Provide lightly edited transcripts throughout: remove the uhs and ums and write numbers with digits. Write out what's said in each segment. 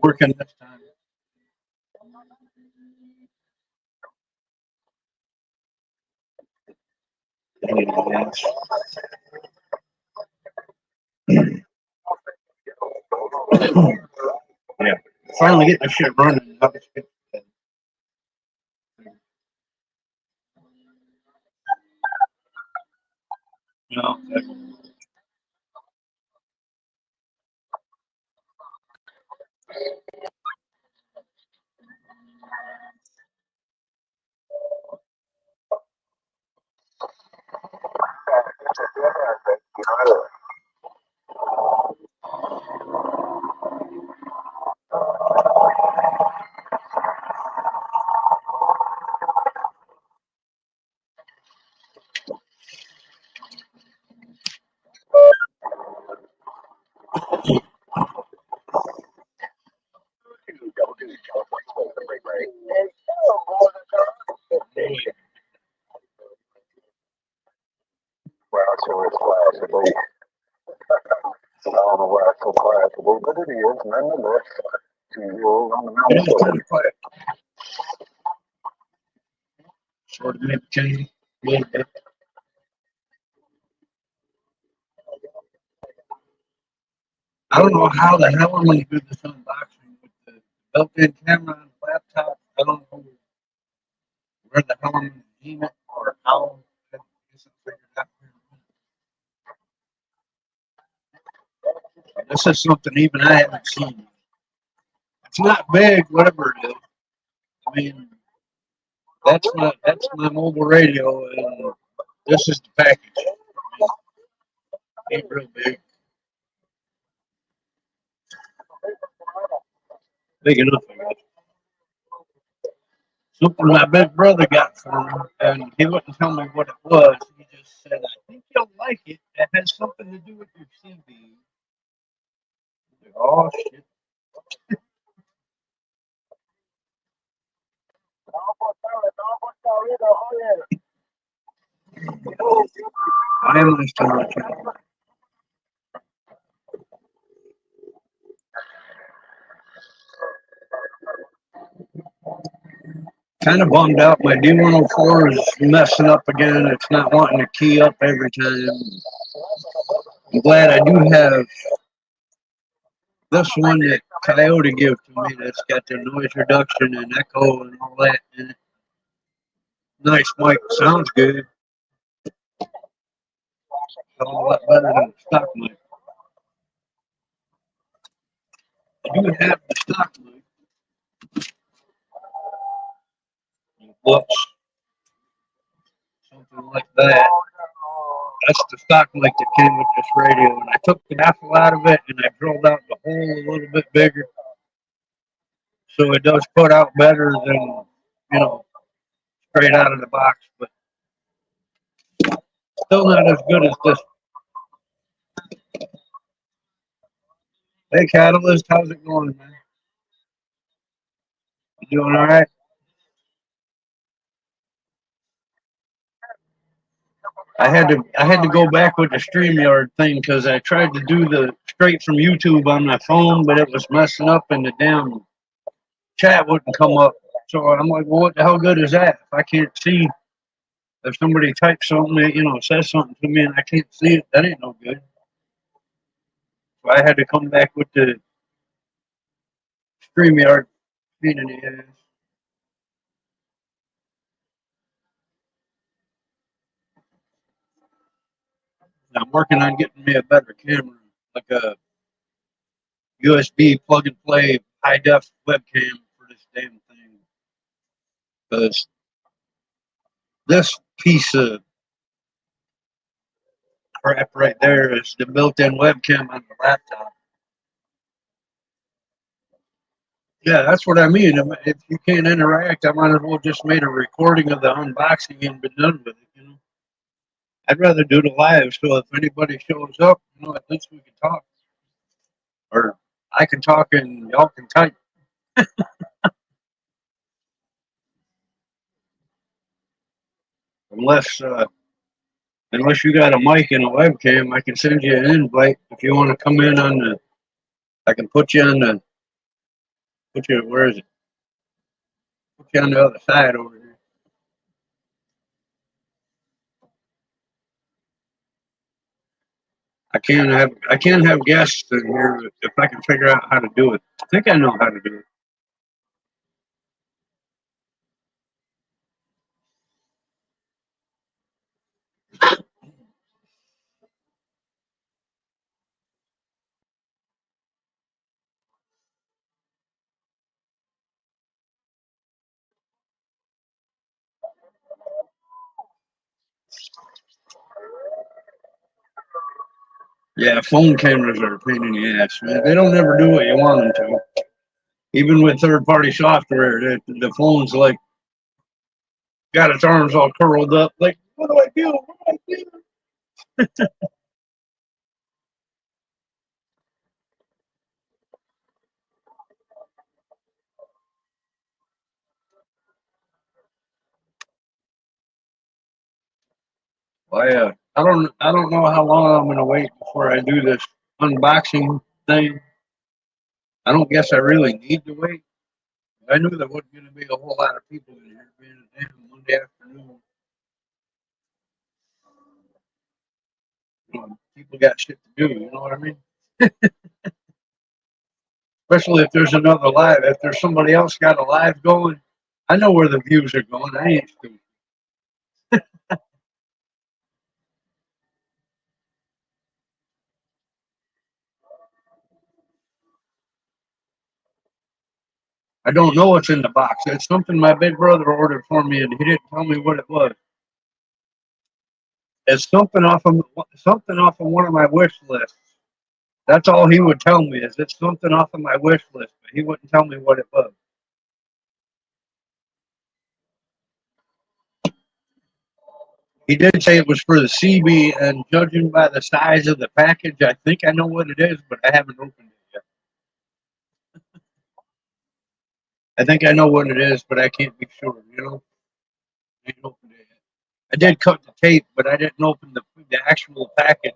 working this time. Yeah. Finally getting the shit running. You know, So it's classical. I don't know why it's so classical, but it is nonetheless. it is kind of quiet. Sort of maybe change a little bit. I don't know how the hell I'm going to do this unboxing with the built-in camera on the laptop. I don't know where the hell I'm going to aim it or how. I guess I'll figure it out. This is something even I haven't seen. It's not big, whatever it is. I mean, that's my mobile radio, and this is the package. I mean, ain't real big. Big enough, I guess. Something my big brother got for me, and he wouldn't tell me what it was. He just said, "I think you'll like it. It has something to do with your TV." Like, oh shit! I am listening to you. Kind of bummed out. My D104 is messing up again. It's not wanting to key up every time. I'm glad I do have this one that Coyote gave to me that's got the noise reduction and echo and all that in it. Nice mic, sounds good. A lot better than the stock mic. I do have the stock mic. It looks something like that. That's the stock mic that came with this radio, and I took the baffle out of it and I drilled out the hole a little bit bigger, so it does put out better than straight out of the box, but still not as good as this. Hey, Catalyst, how's it going, man? You doing all right? I had to go back with the StreamYard thing because I tried to do the straight from YouTube on my phone, but it was messing up and the damn chat wouldn't come up. So I'm like, well, what the hell good is that if I can't see? If somebody types something that says something to me and I can't see it, that ain't no good. So I had to come back with the StreamYard pain in the ass. I'm working on getting me a better camera, like a USB plug and play high def webcam for this damn thing. Because this piece of crap right there is the built-in webcam on the laptop. Yeah, that's what I mean. If you can't interact, I might as well just made a recording of the unboxing and been done with it. I'd rather do the live, so if anybody shows up, at least we can talk, or I can talk and y'all can type. Unless you got a mic and a webcam, I can send you an invite if you want to come in on the. I can put you on the Where is it? Put you on the other side over here. I can't have guests in here if I can figure out how to do it. I think I know how to do it. Yeah, phone cameras are a pain in the ass, man. They don't ever do what you want them to. Even with third-party software, the phone's like got its arms all curled up. Like, what do I do? What do I do? Well, I don't know how long I'm gonna wait before I do this unboxing thing. I don't guess I really need to wait. I knew there wasn't gonna be a whole lot of people in here being a damn Monday afternoon. People got shit to do. You know what I mean? Especially if there's another live. If there's somebody else got a live going, I know where the views are going. I ain't stupid. I don't know what's in the box. It's something my big brother ordered for me, and he didn't tell me what it was. It's something off of one of my wish lists. That's all he would tell me is it's something off of my wish list, but he wouldn't tell me what it was. He did say it was for the CB, and judging by the size of the package, I think I know what it is, but I haven't opened it yet. I think I know what it is, but I can't be sure. You know, I ain't opened it yet. I did cut the tape, but I didn't open the actual package.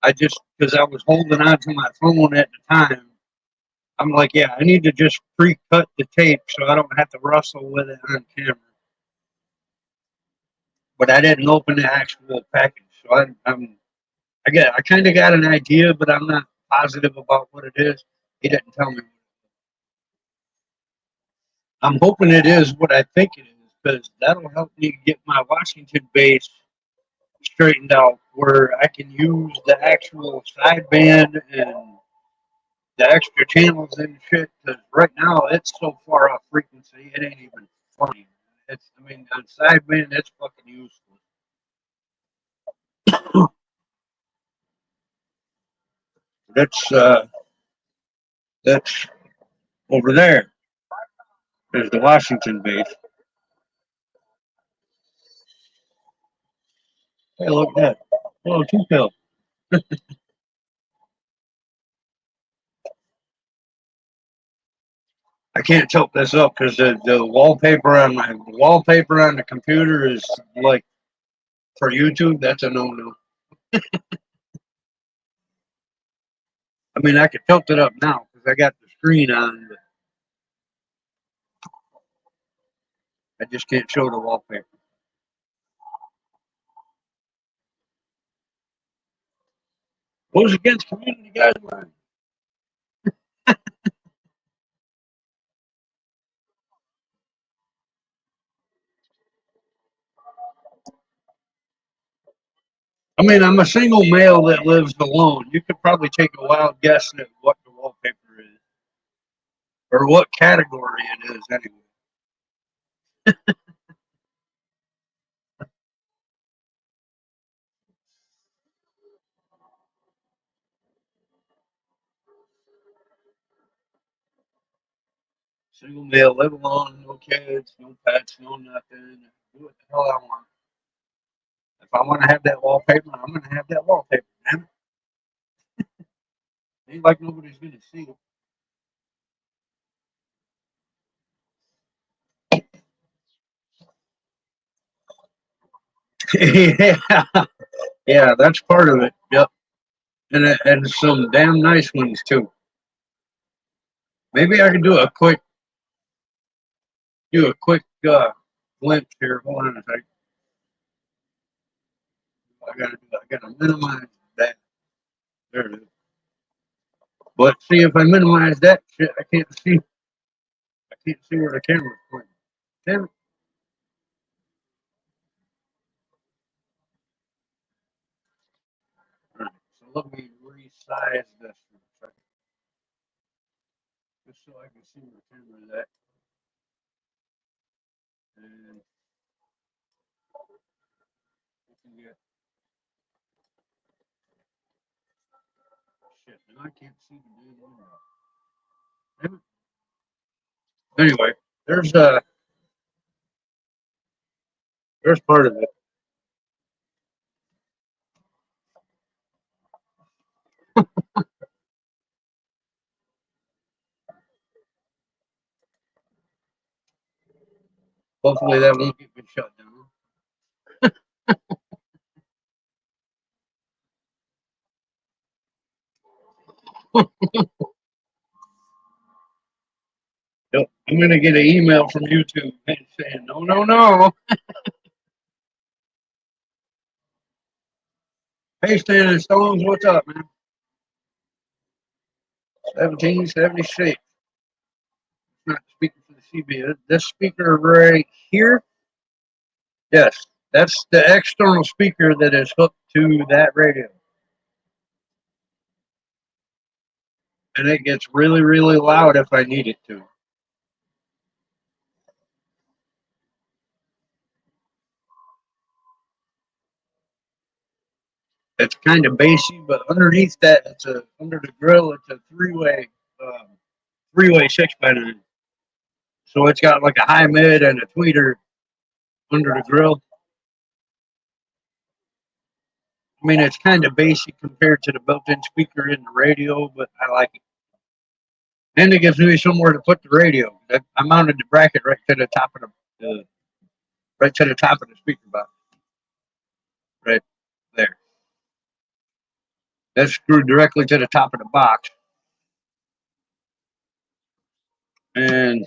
I just because I was holding on to my phone at the time. I'm like, yeah, I need to just pre-cut the tape so I don't have to wrestle with it on camera. But I didn't open the actual package, so I kind of got an idea, but I'm not positive about what it is. He didn't tell me. I'm hoping it is what I think it is because that'll help me get my Washington base straightened out where I can use the actual sideband and the extra channels and shit. Because right now it's so far off frequency, it ain't even funny. I mean, on sideband, it's fucking useless. That's that's over there. There's the Washington base. Hey, look at that. Oh, two pill. I can't tilt this up because the wallpaper on the computer is like for YouTube. That's a no no. I mean, I could tilt it up now because I got the screen on, but I just can't show the wallpaper. Goes against community guidelines. I mean, I'm a single male that lives alone. You could probably take a wild guess at what the wallpaper is or what category it is anyway. Single male, live alone, no kids, no pets, no nothing. Do what the hell I want. If I want to have that wallpaper, I'm going to have that wallpaper, man. Ain't like nobody's going to see it. Yeah, yeah, that's part of it. Yep, and some damn nice ones too. Maybe I can do a quick glimpse here. Hold on a second. I gotta minimize that. There it is. But see, if I minimize that shit, I can't see. I can't see where the camera's pointing. Damn it. All right, so let me resize this for a second, just so I can see where the camera's at. And we can get shit. And I can't see the damn window. Damn it. Anyway, there's part of it. Hopefully that won't get me shut down. Yep. I'm gonna get an email from YouTube saying no, no, no. Hey, Stan Stones, what's up, man? 1776. Not speaking for the CB. This speaker right here, yes, that's the external speaker that is hooked to that radio. And it gets really, really loud if I need it to. It's kind of bassy, but underneath that, under the grill, it's a three-way 6x9. So it's got like a high mid and a tweeter under the grill. I mean, it's kind of basic compared to the built-in speaker in the radio, but I like it. And it gives me somewhere to put the radio. I mounted the bracket right to the top of the speaker box, right there. That's screwed directly to the top of the box, and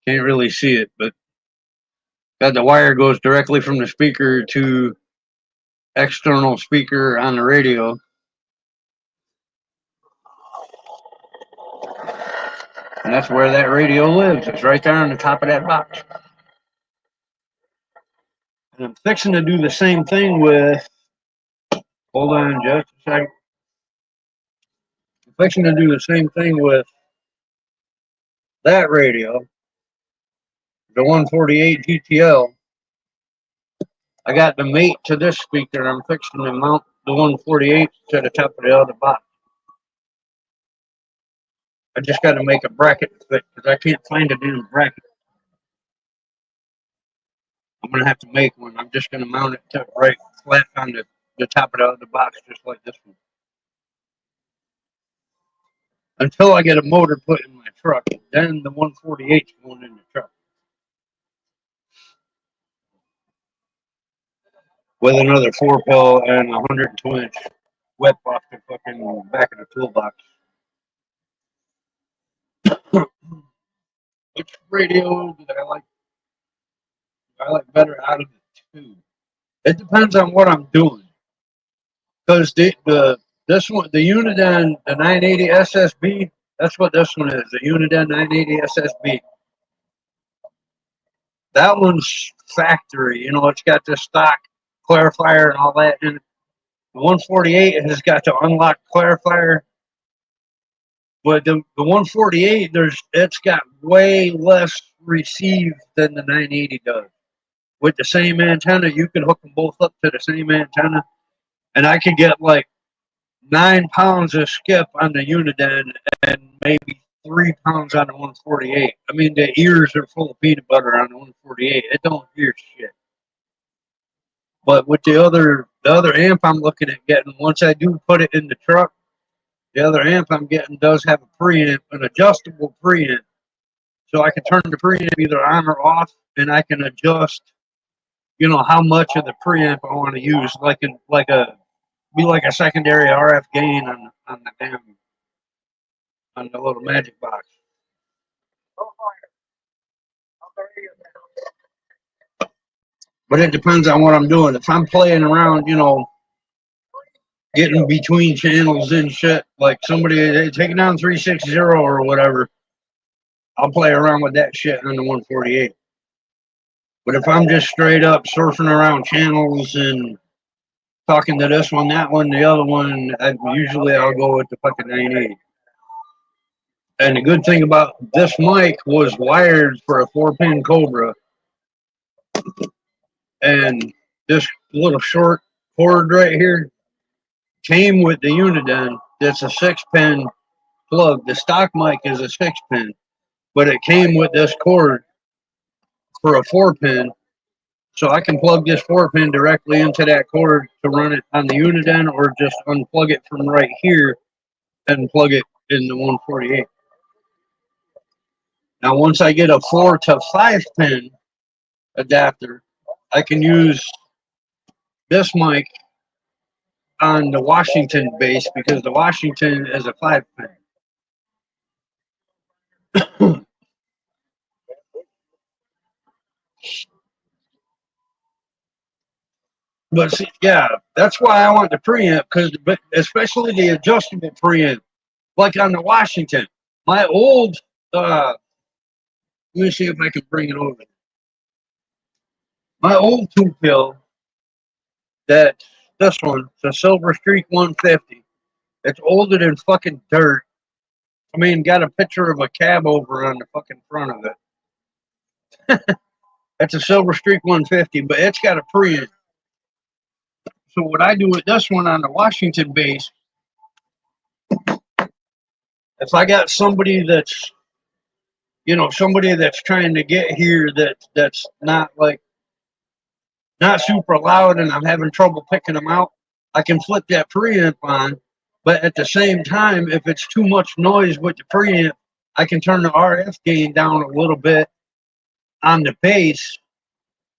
can't really see it, but the wire goes directly from the speaker to external speaker on the radio. And that's where that radio lives. It's right there on the top of that box. And I'm fixing to do the same thing with, hold on just a second. I'm fixing to do the same thing with that radio, the 148 GTL. I got the mate to this speaker, and I'm fixing to mount the 148 to the top of the other box. I just got to make a bracket to fit because I can't find a damn bracket. I'm going to have to make one. I'm just going to mount it to right flat on the top of the other box, just like this one. Until I get a motor put in my truck, then the 148's going in the truck. With another 4-pill and a 102-inch wet box to fucking back of the toolbox. Which radio do I like? I like better out of the two. It depends on what I'm doing. Because this one, the Uniden, the 980 SSB, that's what this one is. The Uniden 980 SSB. That one's factory. You know, it's got the stock clarifier and all that. And the 148 has got the unlocked clarifier. But the 148, it's got way less receive than the 980 does. With the same antenna, you can hook them both up to the same antenna, and I could get like 9 pounds of skip on the Uniden and maybe 3 pounds on the 148. I mean, the ears are full of peanut butter on the 148. It don't hear shit. But with the other amp I'm looking at getting, once I do put it in the truck, the other amp I'm getting does have a preamp, an adjustable preamp. So I can turn the preamp either on or off, and I can adjust, you know, how much of the preamp I want to use, like a secondary RF gain on the damn on the little magic box. But it depends on what I'm doing. If I'm playing around, getting between channels and shit, like somebody taking down 360 or whatever, I'll play around with that shit on the 148. But if I'm just straight up surfing around channels and talking to this one, that one, the other one, usually I'll go with the fucking 980. And the good thing about this mic was wired for a 4-pin Cobra, and this little short cord right here came with the Uniden. That's a 6-pin plug. The stock mic is a 6-pin, but it came with this cord for a 4-pin. So I can plug this 4-pin directly into that cord to run it on the Uniden, or just unplug it from right here and plug it in the 148. Now, once I get a 4 to 5-pin adapter, I can use this mic on the Washington base, because the Washington is a 5-pin. But see, yeah, that's why I want the preamp, because especially the adjustable preamp, like on the Washington. My old, let me see if I can bring it over. My old 2-pill, that this one, the Silver Streak 150. It's older than fucking dirt. I mean, got a picture of a cab over on the fucking front of it. It's a Silver Streak 150, but it's got a preamp. So what I do with this one on the Washington base, if I got somebody that's, somebody that's trying to get here, that's not super loud, and I'm having trouble picking them out, I can flip that preamp on. But at the same time, if it's too much noise with the preamp, I can turn the RF gain down a little bit on the bass,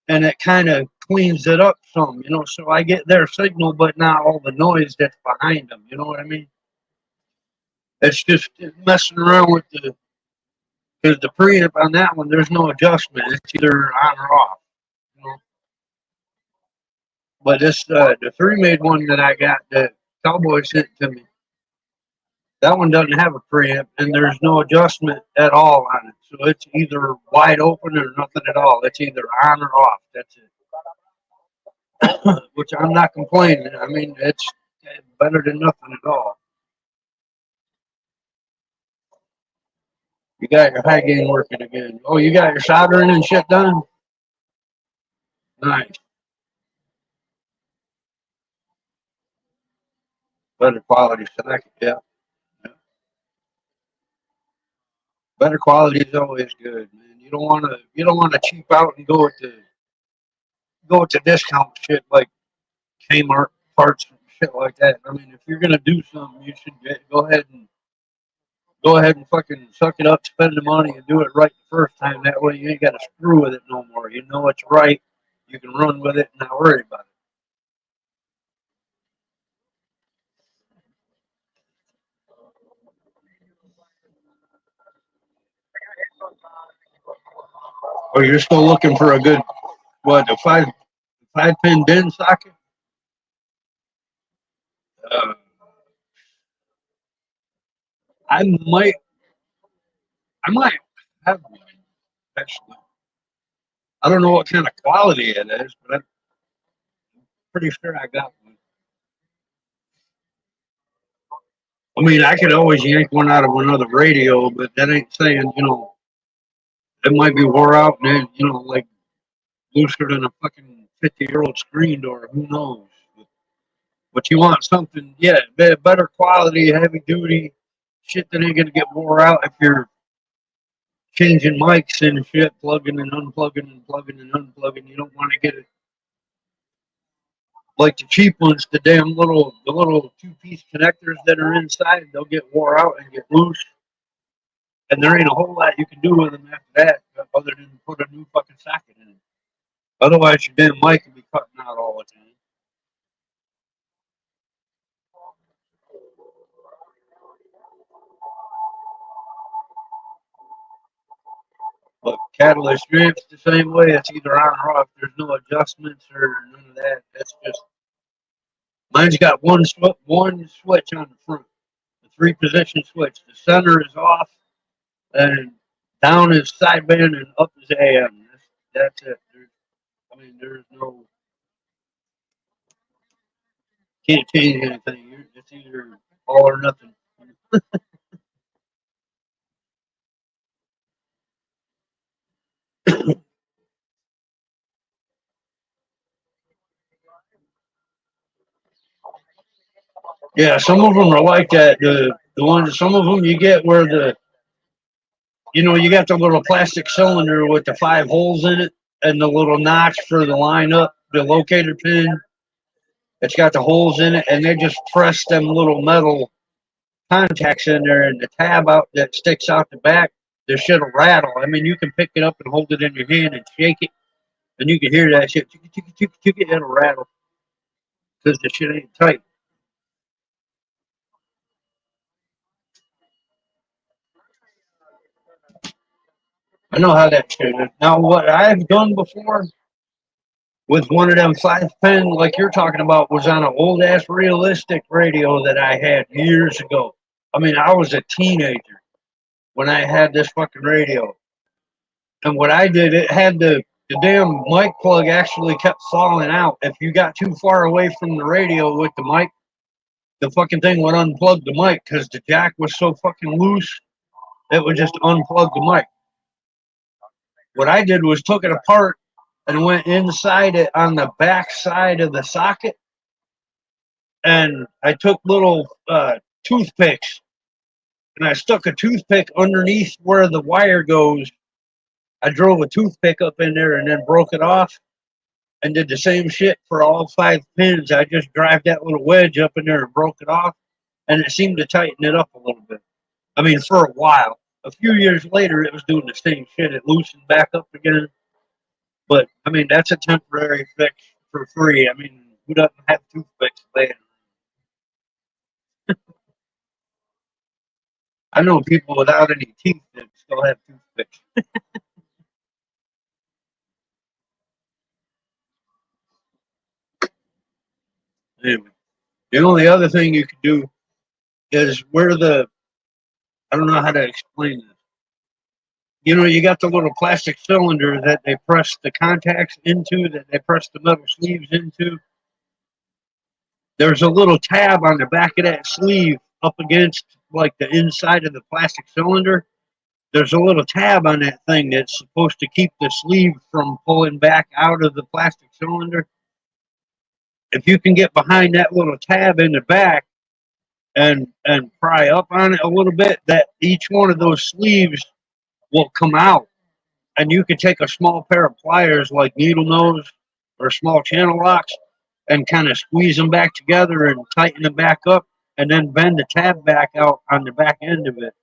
and it kind of cleans it up some, so I get their signal, but not all the noise that's behind them. You know what I mean? It's just messing around with because the preamp on that one, there's no adjustment. It's either on or off. You know? But this, the 3-made one that I got, that Cowboy sent to me, that one doesn't have a preamp, and there's no adjustment at all on it. So it's either wide open or nothing at all. It's either on or off. That's it. Which I'm not complaining. I mean, it's better than nothing at all. You got your high gain working again. Oh, you got your soldering and shit done? Nice. Better quality select. Yeah. Better quality is always good, man. You don't want to cheap out and go with the discount shit like Kmart parts and shit like that. I mean, if you're gonna do something, you should go ahead and fucking suck it up, spend the money, and do it right the first time. That way, you ain't got to screw with it no more. You know it's right. You can run with it and not worry about it. Or you're still looking for a good, what, a 5-pin DIN socket? Uh, I might I might have one, actually. I don't know what kind of quality it is, but I'm pretty sure I got one. I mean, I could always yank one out of another radio, but that ain't saying, it might be wore out and like looser than a fucking 50-year-old screen door. Who knows? But you want something, yeah, better quality, heavy duty shit that ain't gonna get wore out if you're changing mics and shit, plugging and unplugging and plugging and unplugging. You don't want to get it like the cheap ones. The little 2-piece connectors that are inside, they'll get wore out and get loose, and there ain't a whole lot you can do with them after that, other than put a new fucking socket in it. Otherwise, your damn mic will be cutting out all the time. But catalyst strips the same way. It's either on or off. There's no adjustments or none of that. That's just mine's got one switch on the front, the three position switch. The center is off, and down is sideband, and up is AM. That's it. There's no can't change anything. It's either all or nothing. Yeah, some of them are like that. The ones, some of them you get where you got the little plastic cylinder with the five holes in it and the little notch for the line up, the locator pin. It's got the holes in it, and they just press them little metal contacts in there, and the tab out that sticks out the back, the shit'll rattle. You can pick it up and hold it in your hand and shake it, and you can hear that shit. It'll rattle because the shit ain't tight. I know how that shit is. Now, what I've done before with one of them 5 pin, like you're talking about, was on an old ass realistic radio that I had years ago. I was a teenager when I had this fucking radio. And what I did, it had the damn mic plug actually kept falling out. If you got too far away from the radio with the mic, the fucking thing would unplug the mic because the jack was so fucking loose, it would just unplug the mic. What I did was took it apart and went inside it on the back side of the socket, and I took little toothpicks and I stuck a toothpick underneath where the wire goes. I drove a toothpick up in there and then broke it off and did the same shit for all 5 pins. I just drive that little wedge up in there and broke it off, and it seemed to tighten it up a little bit. For a while. A few years later, it was doing the same shit. It loosened back up again. But that's a temporary fix for free. Who doesn't have toothpicks laying? I know people without any teeth that still have toothpicks. Anyway, the only other thing you could do is where I don't know how to explain this. You got the little plastic cylinder that they press the contacts into, that they press the metal sleeves into. There's a little tab on the back of that sleeve up against like the inside of the plastic cylinder. There's a little tab on that thing that's supposed to keep the sleeve from pulling back out of the plastic cylinder. If you can get behind that little tab in the back and pry up on it a little bit, that each one of those sleeves will come out, and you can take a small pair of pliers like needle nose or small channel locks and kind of squeeze them back together and tighten them back up, and then bend the tab back out on the back end of it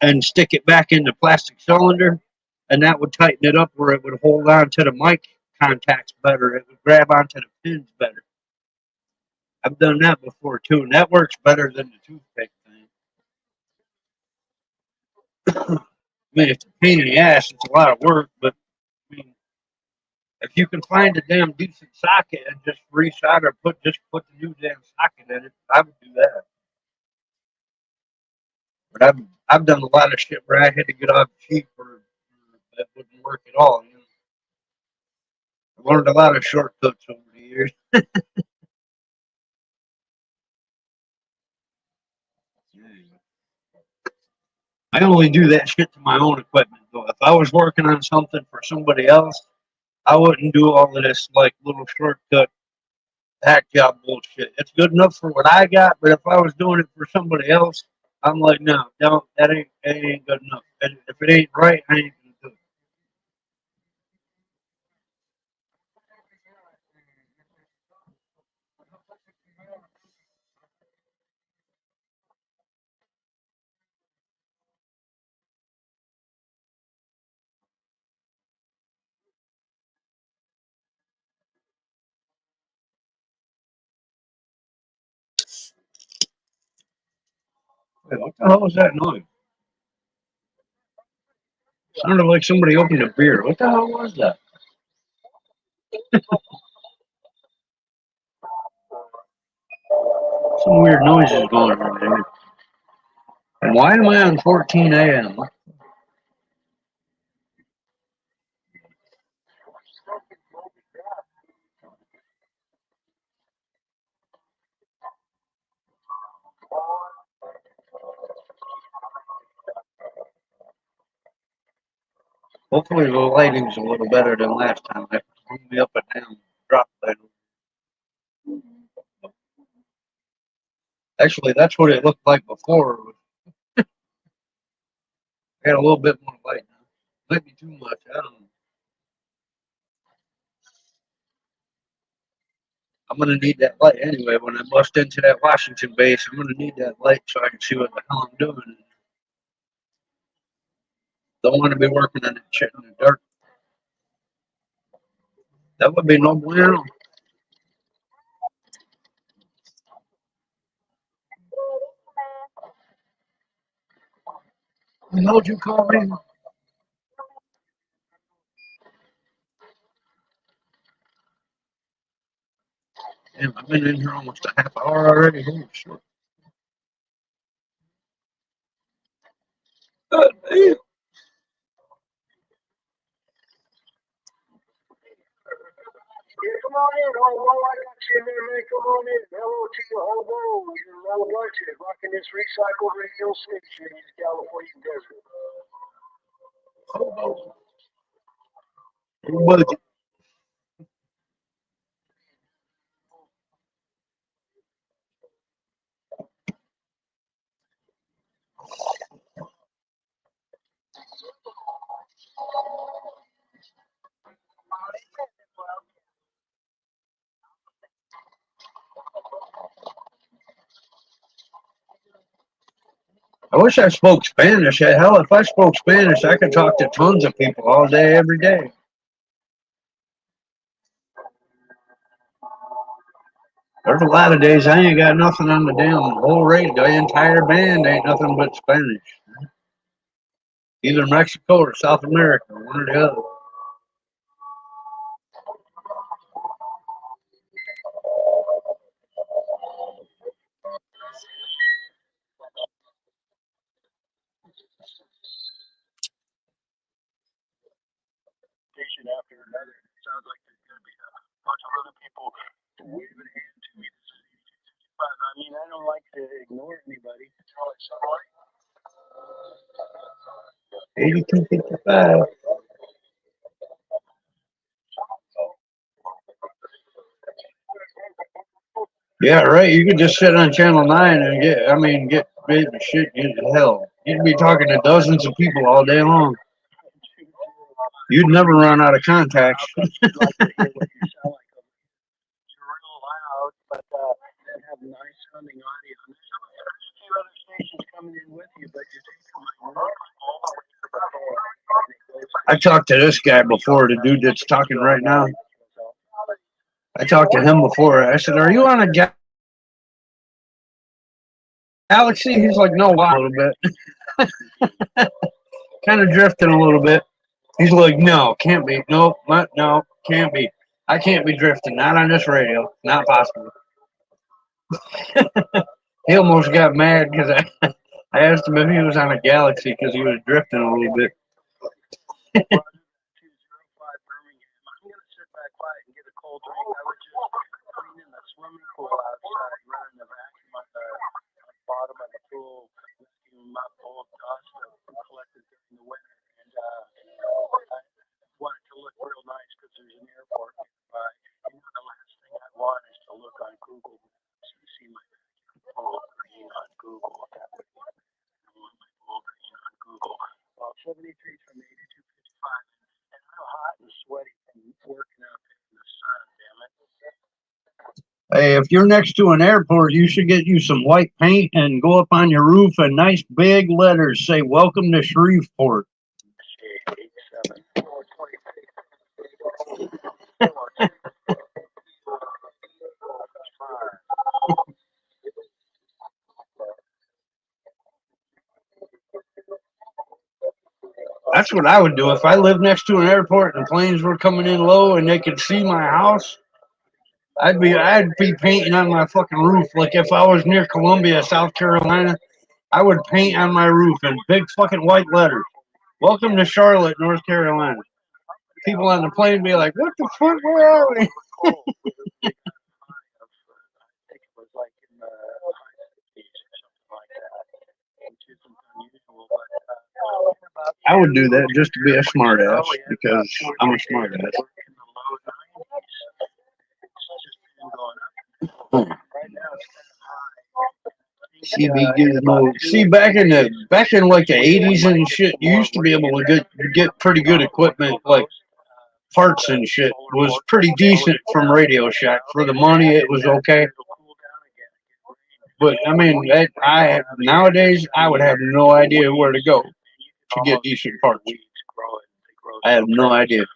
and stick it back in the plastic cylinder, and that would tighten it up where it would hold on to the mic contacts better. It would grab onto the pins better. I've done that before too, and that works better than the toothpick thing. It's a pain in the ass. It's a lot of work, but I mean, if you can find a damn decent socket and just resolder or put the new damn socket in it, I would do that. But I've done a lot of shit where I had to get off cheap or that wouldn't work at all. I learned a lot of shortcuts over the years. I only do that shit to my own equipment though. If I was working on something for somebody else, I wouldn't do all of this like little shortcut hack job bullshit. It's good enough for what I got, but if I was doing it for somebody else, I'm like, no, don't. That ain't good enough. If it ain't right, I ain't gonna do it. Hey, what the hell was that noise? Sounded like somebody opened a beer. What the hell was that? Some weird noises going on there. And why am I on 14 a.m.? Hopefully the lighting's a little better than last time. I hung me up and down, drop light. Actually, that's what it looked like before. I got a little bit more light now. Might be too much. I don't know. I'm gonna need that light anyway. When I bust into that Washington base, I'm gonna need that light so I can see what the hell I'm doing. Don't want to be working on that shit in the dark. That would be no bueno. How'd you call me? Damn, I've been in here almost a half hour already. Holy shit. God damn. Yeah, come on in, hobo. I got you in there, man. Come on in. Hello to you, hobo. You're low budget, rocking this recycled radio station in the California desert. Budget. I wish I spoke Spanish. Hell, if I spoke Spanish, I could talk to tons of people all day, every day. There's a lot of days I ain't got nothing on the damn whole rate. The entire band ain't nothing but Spanish. Either Mexico or South America, one or the other. Station after another. It sounds like there's going to be a bunch of other people waving a hand to me. This is 8255. I mean, I don't like to ignore anybody. It's always somebody. 8255. Yeah, right. You could just sit on Channel 9 and get big shit. Get hell. You'd be talking to dozens of people all day long. You'd never run out of contacts. I'd like to hear what you sound like. You're real loud, but you have nice sounding audio. And there's a few other stations coming in with you, but you're taking my word all the way to the phone. I talked to this guy before, the dude that's talking right now. I talked to him before. I said, "Are you on a galaxy?" He's like, "No, a little bit." Kind of drifting a little bit. He's like, "No, can't be. Nope, no, can't be. I can't be drifting. Not on this radio. Not possible." He almost got mad because I asked him if he was on a galaxy because he was drifting a little bit. 205 Birmingham. I'm going to sit back quiet and get a cold drink. I was just cleaning the swimming pool outside, running the vacuum on the bottom of the pool, vacuuming up old dust that collected during the winter. And I wanted to look real nice because there's an airport nearby. You know, the last thing I want is to look on Google Maps and see my pool green on Google. That would be, I want my pool green on Google. Well, 73 from 8255. And I'm hot and sweaty from working out there in the sun, damn it. Hey, if you're next to an airport, you should get you some white paint and go up on your roof and nice big letters say "Welcome to Shreveport." 87, 426. That's what I would do if I lived next to an airport and the planes were coming in low and they could see my house. I'd be painting on my fucking roof. Like if I was near Columbia, South Carolina, I would paint on my roof in big fucking white letters. Welcome to Charlotte, North Carolina. People on the plane be like, "What the fuck? Where are we?" I would do that just to be a smart ass because I'm a smart ass. See, back in like the 80s and shit, you used to be able to get pretty good equipment, like parts and shit was pretty decent from Radio Shack for the money. It was okay, but I mean, nowadays I would have no idea where to go to get decent parts. I have no idea.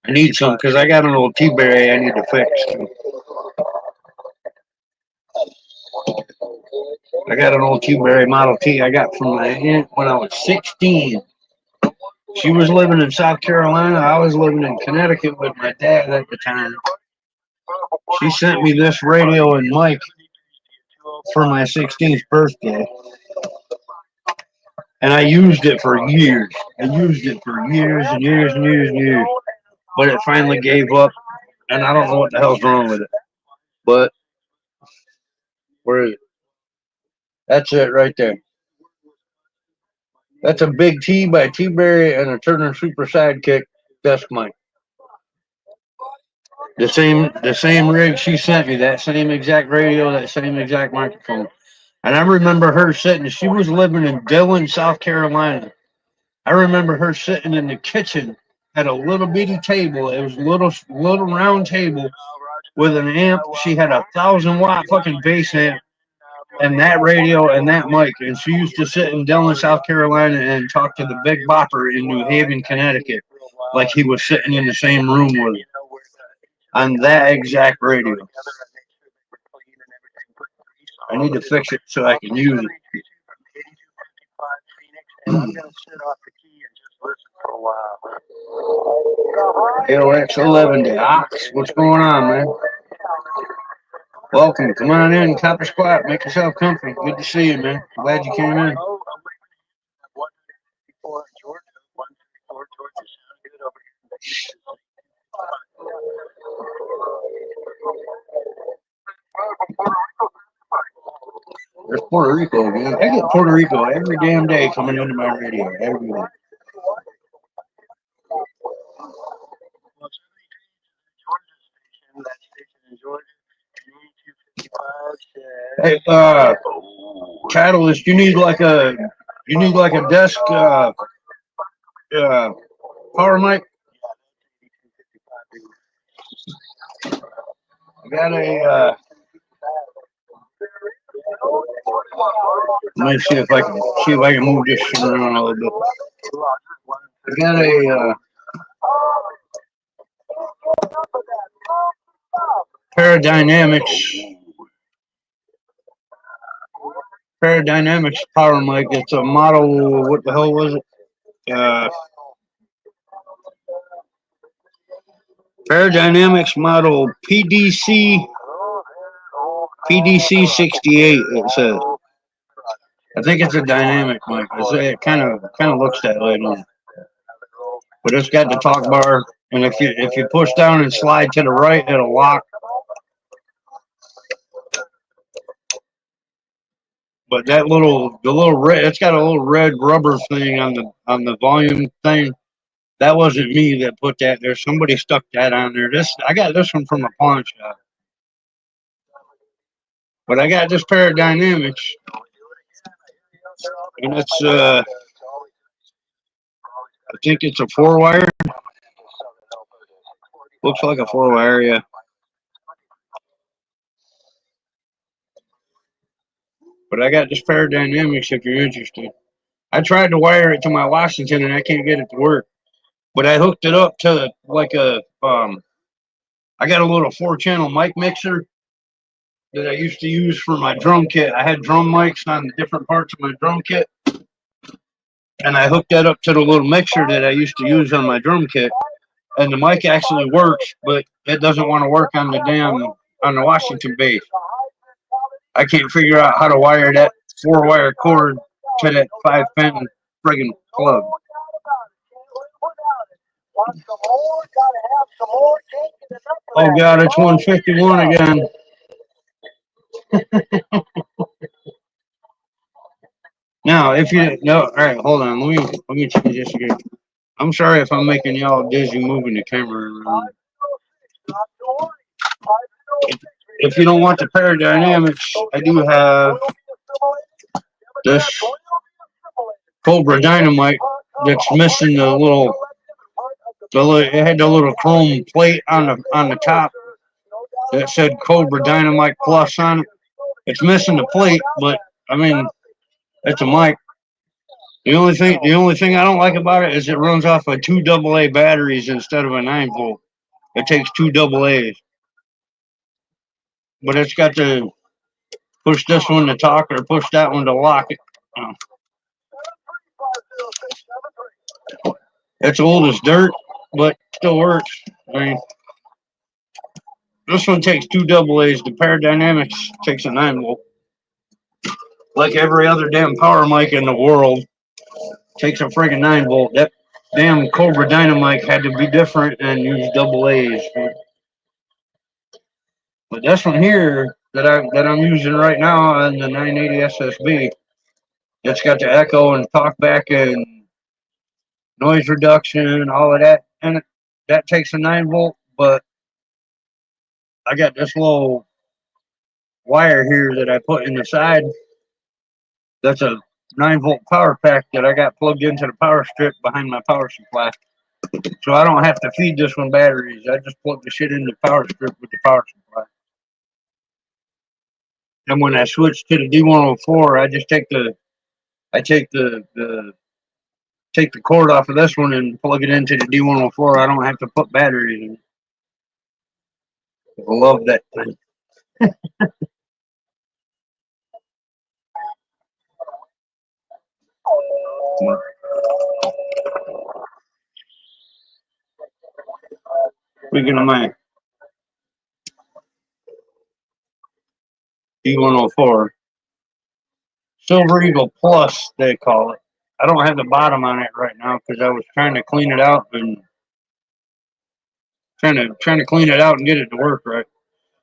I need some because I got an old T-Berry I need to fix. I got an old Q-Berry Model T I got from my aunt when I was 16. She was living in South Carolina. I was living in Connecticut with my dad at the time. She sent me this radio and mic for my 16th birthday. And I used it for years. I used it for years and years and years and years. But it finally gave up. And I don't know what the hell's wrong with it. But where is it? That's it right there. That's a Big T by T-Berry and a Turner Super Sidekick desk mic. The same rig she sent me, that same exact radio, that same exact microphone. And I remember her sitting, she was living in Dillon, South Carolina. I remember her sitting in the kitchen at a little bitty table. It was a little round table with an amp. She had 1,000-watt fucking bass amp and that radio and that mic. And she used to sit in Dillon, South Carolina and talk to the Big Bopper in New Haven, Connecticut, like he was sitting in the same room with her on that exact radio. I need to fix it so I can use it. AOX11 to Ox. What's going on, man? Welcome. Come on in, Copper Squat. Make yourself comfy. Good to see you, man. Glad you came in. There's Puerto Rico, man. I get Puerto Rico every damn day coming into my radio. Every day. Hey, Catalyst, you need like a desk power mic. I got a let me see if I can move this shit around a little bit. I got a Paradynamics power mic. It's a model. What the hell was it? Paradynamics model PDC 68. It says. I think it's a dynamic mic. It kind of looks that way, but it's got the talk bar, and if you push down and slide to the right, it'll lock. But that it's got a little red rubber thing on the volume thing. That wasn't me that put that there. Somebody stuck that on there. I got this one from a pawn shop. But I got this pair of Dynamics. And it's I think it's a 4-wire. Looks like a 4-wire, yeah. But I got this pair of Dynamics if you're interested. I tried to wire it to my Washington and I can't get it to work. But I hooked it up to like a I got a little 4-channel mic mixer that I used to use for my drum kit. I had drum mics on different parts of my drum kit. and I hooked that up to the little mixer that I used to use on my drum kit. And the mic actually works, but it doesn't want to work on the Washington bass. I can't figure out how to wire that 4-wire cord to that 5-pin friggin' plug. Oh God, it's 151 again. Now, if you no, all right, hold on. Let me change this again. I'm sorry if I'm making y'all dizzy moving the camera around. If you don't want the Paradynamics, I do have this Cobra Dynamite that's missing it had the little chrome plate on the top that said Cobra Dynamite Plus on it. It's missing the plate, but I mean, it's a mic. The only thing I don't like about it is it runs off of 2 AA batteries instead of a 9-volt. It takes 2 AA's, but it's got to push this one to talk or push that one to lock it. It's old as dirt, but still works. I mean, this one takes 2 AA's. The Paradynamics takes a 9-volt. Like every other damn power mic in the world, takes a friggin' 9-volt. That damn Cobra Dynamite had to be different and use AA's. But this one here that I'm using right now on the 980 SSB, it's got the echo and talkback and noise reduction and all of that, and that takes a 9-volt. But I got this little wire here that I put in the side. That's a 9-volt power pack that I got plugged into the power strip behind my power supply. So I don't have to feed this one batteries. I just plug the shit in the power strip with the power supply. And when I switch to the D104, I just take the take the cord off of this one and plug it into the D104. I don't have to put batteries in. I love that thing. Speaking of my D104, Silver Eagle Plus, they call it. I don't have the bottom on it right now because I was trying to clean it out and trying to clean it out and get it to work right.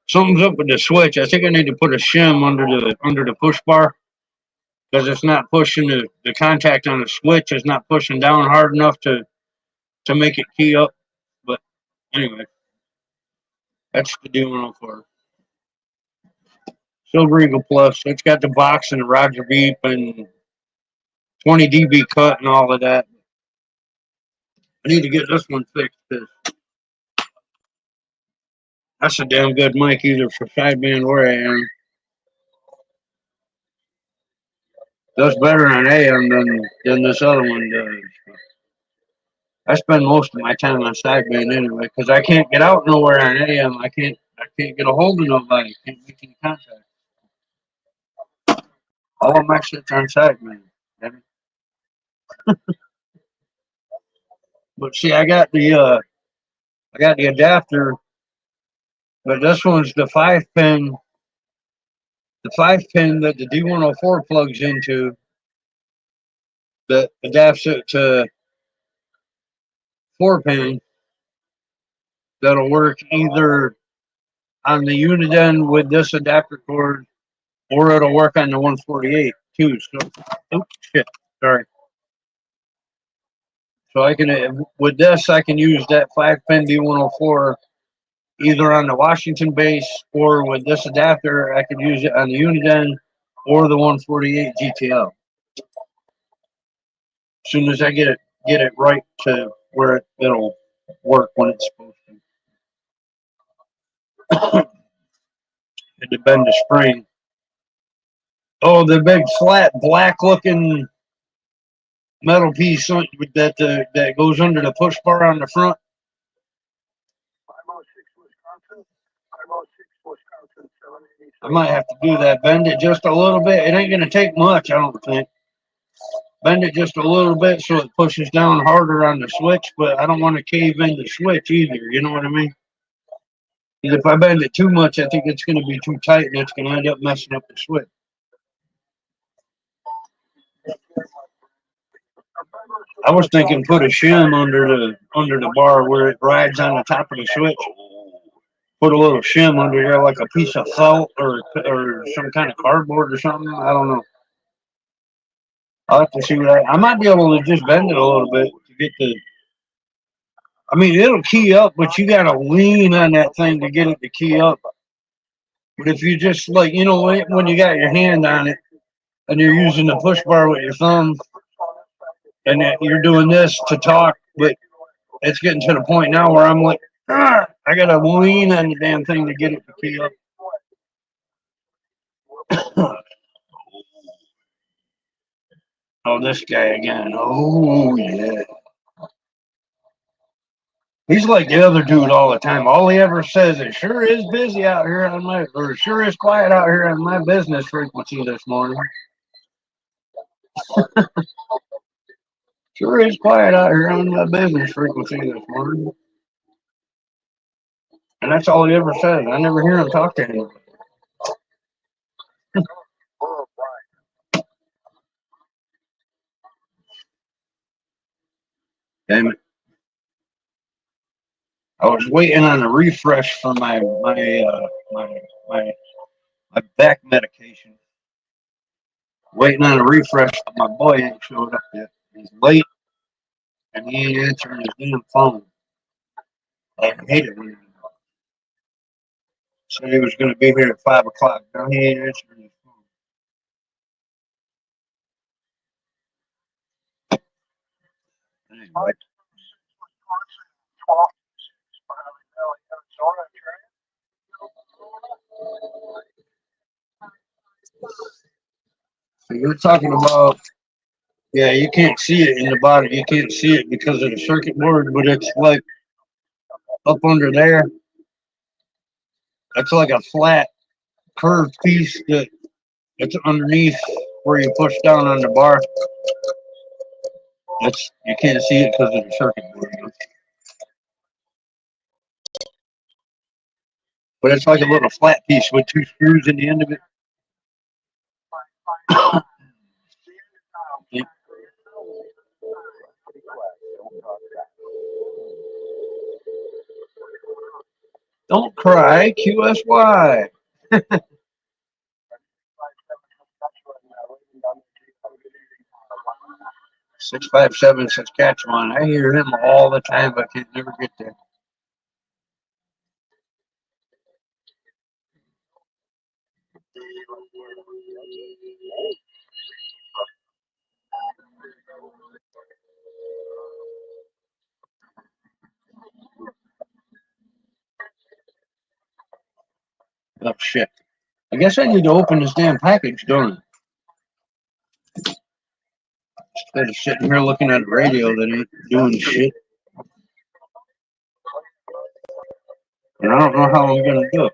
Something's up with the switch. I think I need to put a shim under the push bar because it's not pushing the contact on the switch is not pushing down hard enough to make it key up. But anyway, that's the D104. Silver Eagle Plus. It's got the box and the Roger Beep and 20 dB cut and all of that. I need to get this one fixed. That's a damn good mic either for sideband or AM. Does better on AM than this other one does. I spend most of my time on sideband anyway because I can't get out nowhere on AM. I can't get a hold of nobody. Can't make any contact. All of my shit's on sideband. But see, I got the adapter, but this one's the 5-pin. The 5-pin that the D104 plugs into that adapts it to 4-pin. That'll work either on the Uniden with this adapter cord, or it'll work on the 148 too. So, oops, shit, sorry. So I can with this I can use that 5-pin D104 either on the Washington base or with this adapter I could use it on the Uniden or the 148 GTL. As soon as I get it right to where it'll work when it's supposed to. Had to bend the spring. Oh, the big flat black looking metal piece that goes under the push bar on the front. 506 Wisconsin, 786. I might have to do that. Bend it just a little bit. It ain't gonna take much, I don't think. bend it just a little bit so it pushes down harder on the switch, but I don't want to cave in the switch either. You know what I mean? 'Cause if I bend it too much, I think it's going to be too tight and it's going to end up messing up the switch. I was thinking put a shim under the bar where it rides on the top of the switch. Put a little shim under there, like a piece of felt or some kind of cardboard or something. I don't know. I'll have to see what I might be able to just bend it a little bit to get the. I mean, it'll key up, but you got to lean on that thing to get it to key up. But if you just like, when you got your hand on it and you're using the push bar with your thumb and you're doing this to talk, but it's getting to the point now where I'm like, I got to lean on the damn thing to get it to key up. Oh, this guy again. Oh, yeah. He's like the other dude all the time. All he ever says is, sure is busy out here or sure is quiet out here on my business frequency this morning. Sure is quiet out here on my business frequency this morning. And that's all he ever says. I never hear him talk to him. Damn it. I was waiting on a refresh for my back medication. Waiting on a refresh, but my boy ain't showed up yet. He's late and he ain't answering his damn phone. I hate it when he said he was going to be here at 5 o'clock. Now he ain't answering his phone. Anyway. So you're talking about, yeah, you can't see it in the bottom. You can't see it because of the circuit board, but it's like up under there. That's like a flat curved piece that it's underneath where you push down on the bar. It's you can't see it because of the circuit board. But it's like a little flat piece with two screws in the end of it. Yeah. Don't cry, QSY. 657 Saskatchewan. I hear him all the time, but I can never get there. Oh shit. I guess I need to open this damn package, don't I? Instead of sitting here looking at a radio that ain't doing shit. And I don't know how I'm gonna do it.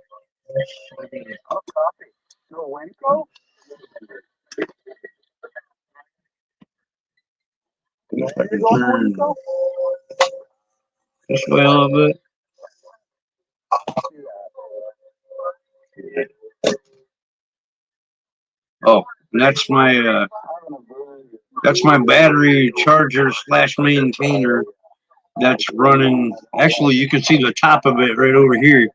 If I can turn this way a little bit. Oh, and that's my battery charger / maintainer that's running. Actually, you can see the top of it right over here.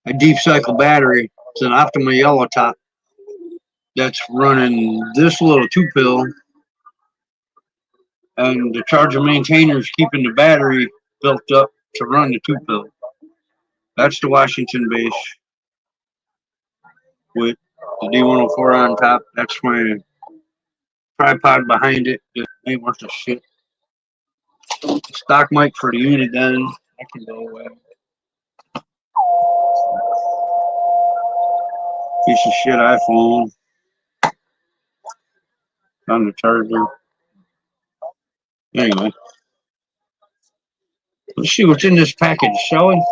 A deep cycle battery. It's an Optima yellow top that's running this little 2-pill, and the charger maintainer is keeping the battery built up to run the 2-pill. That's the Washington base with the D104 on top. That's my tripod behind it. It ain't worth a shit. Stock mic for the unit then. I can go away. Piece of shit iPhone on the charger. Anyway, let's see what's in this package, shall we?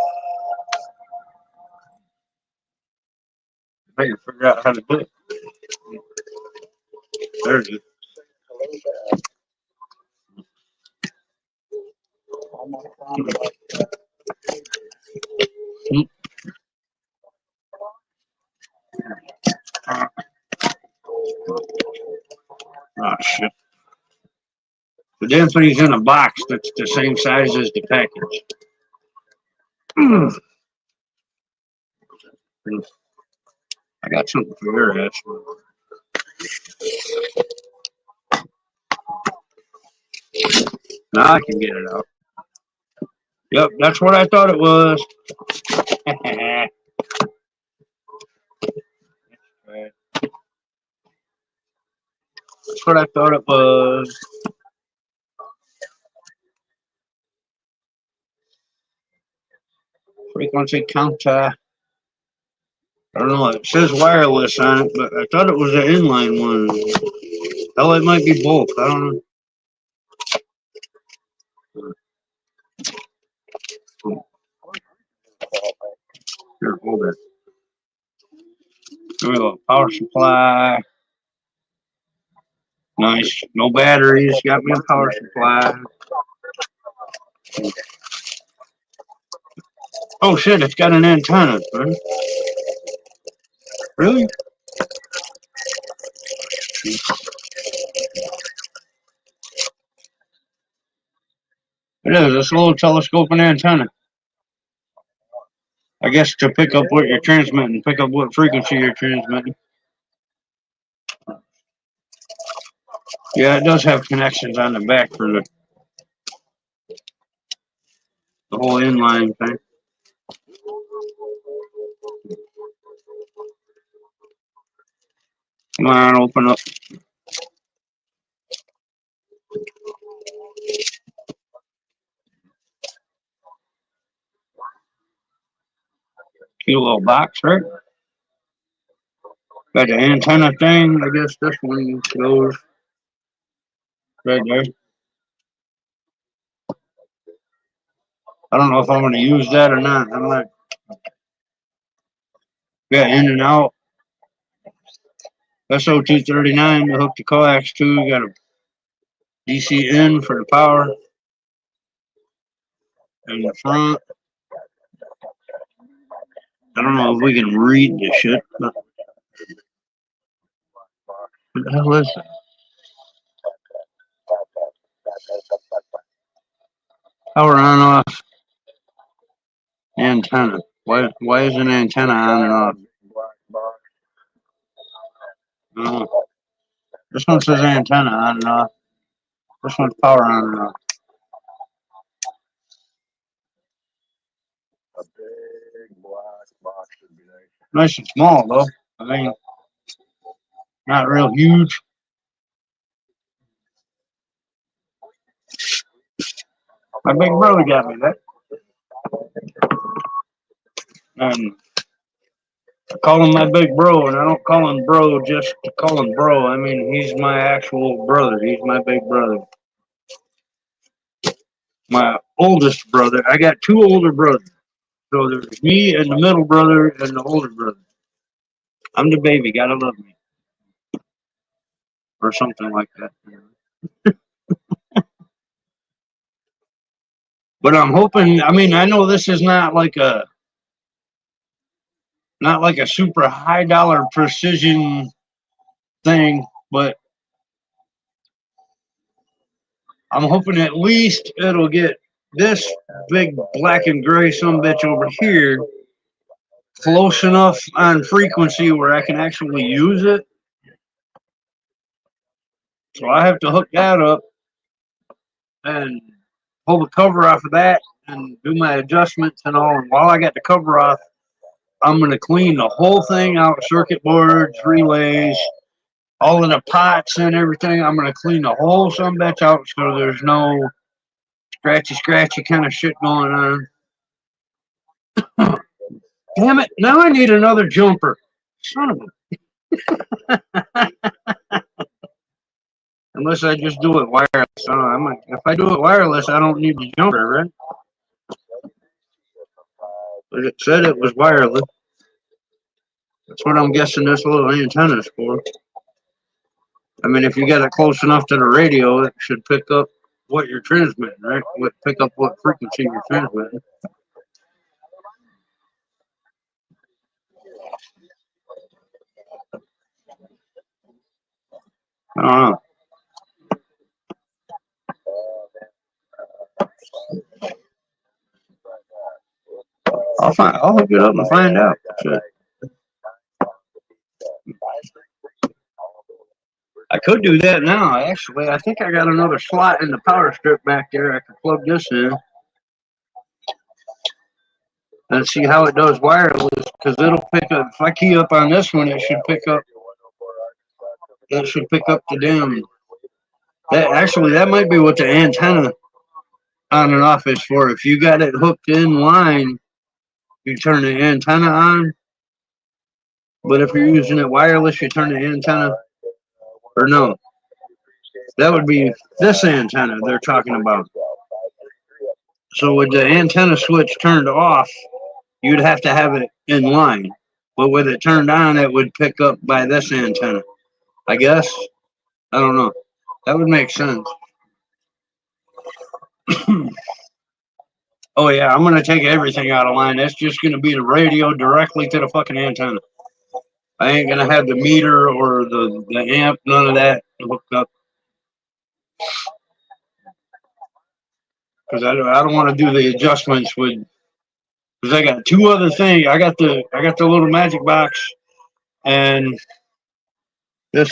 I can figure out how to do it. There's it. Oh shit. The damn thing's in a box that's the same size as the package. I got something for your ass. Now I can get it out. Yep, that's what I thought it was. That's what I thought it was. Frequency counter. I don't know. It says wireless on it, but I thought it was an inline one. Hell, it might be both. I don't know. Here, hold it. There we go. Power supply. Nice. No batteries. Got me a power supply. Oh shit! It's got an antenna. Huh? Really? It is. It's a little telescoping antenna. I guess to pick up what you're transmitting, pick up what frequency you're transmitting. Yeah, it does have connections on the back for the whole inline thing. Come on, open up. Cute little box, right? Got the antenna thing. I guess this one goes right there. I don't know if I'm going to use that or not. I'm like, yeah, in and out. SO239 to hook the coax to. You got a DC in for the power. In the front. I don't know if we can read this shit, but what the hell is it? Power on off antenna. Why is an antenna on and off? No. This one says antenna on and off. This one's power on and off. A big black box would be nice. Nice and small though. I mean, not real huge. My big brother got me that. And I call him my big bro, and I don't call him bro just to call him bro. I mean, he's my actual brother. He's my big brother. My oldest brother. I got two older brothers. So there's me and the middle brother and the older brother. I'm the baby. Gotta love me. Or something like that. But I'm hoping, I mean, I know this is not like a super high dollar precision thing, but I'm hoping at least it'll get this big black and gray sumbitch over here close enough on frequency where I can actually use it. So I have to hook that up and pull the cover off of that and do my adjustments and all. And while I got the cover off, I'm going to clean the whole thing out, circuit boards, relays, all of the pots and everything. I'm going to clean the whole sumbitch out so there's no scratchy kind of shit going on. Damn it, now I need another jumper. Son of a... Unless I just do it wireless. I don't know, if I do it wireless, I don't need the jumper, right? But it said it was wireless. That's what I'm guessing this little antenna is for. I mean, if you get it close enough to the radio, it should pick up what you're transmitting, right? Pick up what frequency you're transmitting. I don't know. I'll look it up and find out. Shit. I could do that now, actually. I think I got another slot in the power strip back there. I can plug this in and see how it does wireless, because it'll pick up. If I key up on this one, it should pick up. It should pick up the damn. That might be what the antenna on and off is for. If you got it hooked in line, you turn the antenna on. But if you're using it wireless, you turn the antenna. Or no, that would be this antenna they're talking about. So with the antenna switch turned off, you'd have to have it in line. But with it turned on, it would pick up by this antenna. I guess. I don't know. That would make sense. Oh yeah, I'm gonna take everything out of line. That's just gonna be the radio directly to the fucking antenna. I ain't gonna have the meter or the amp, none of that hooked up. Because I don't want to do the adjustments with. Because I got two other things. I got the little magic box and this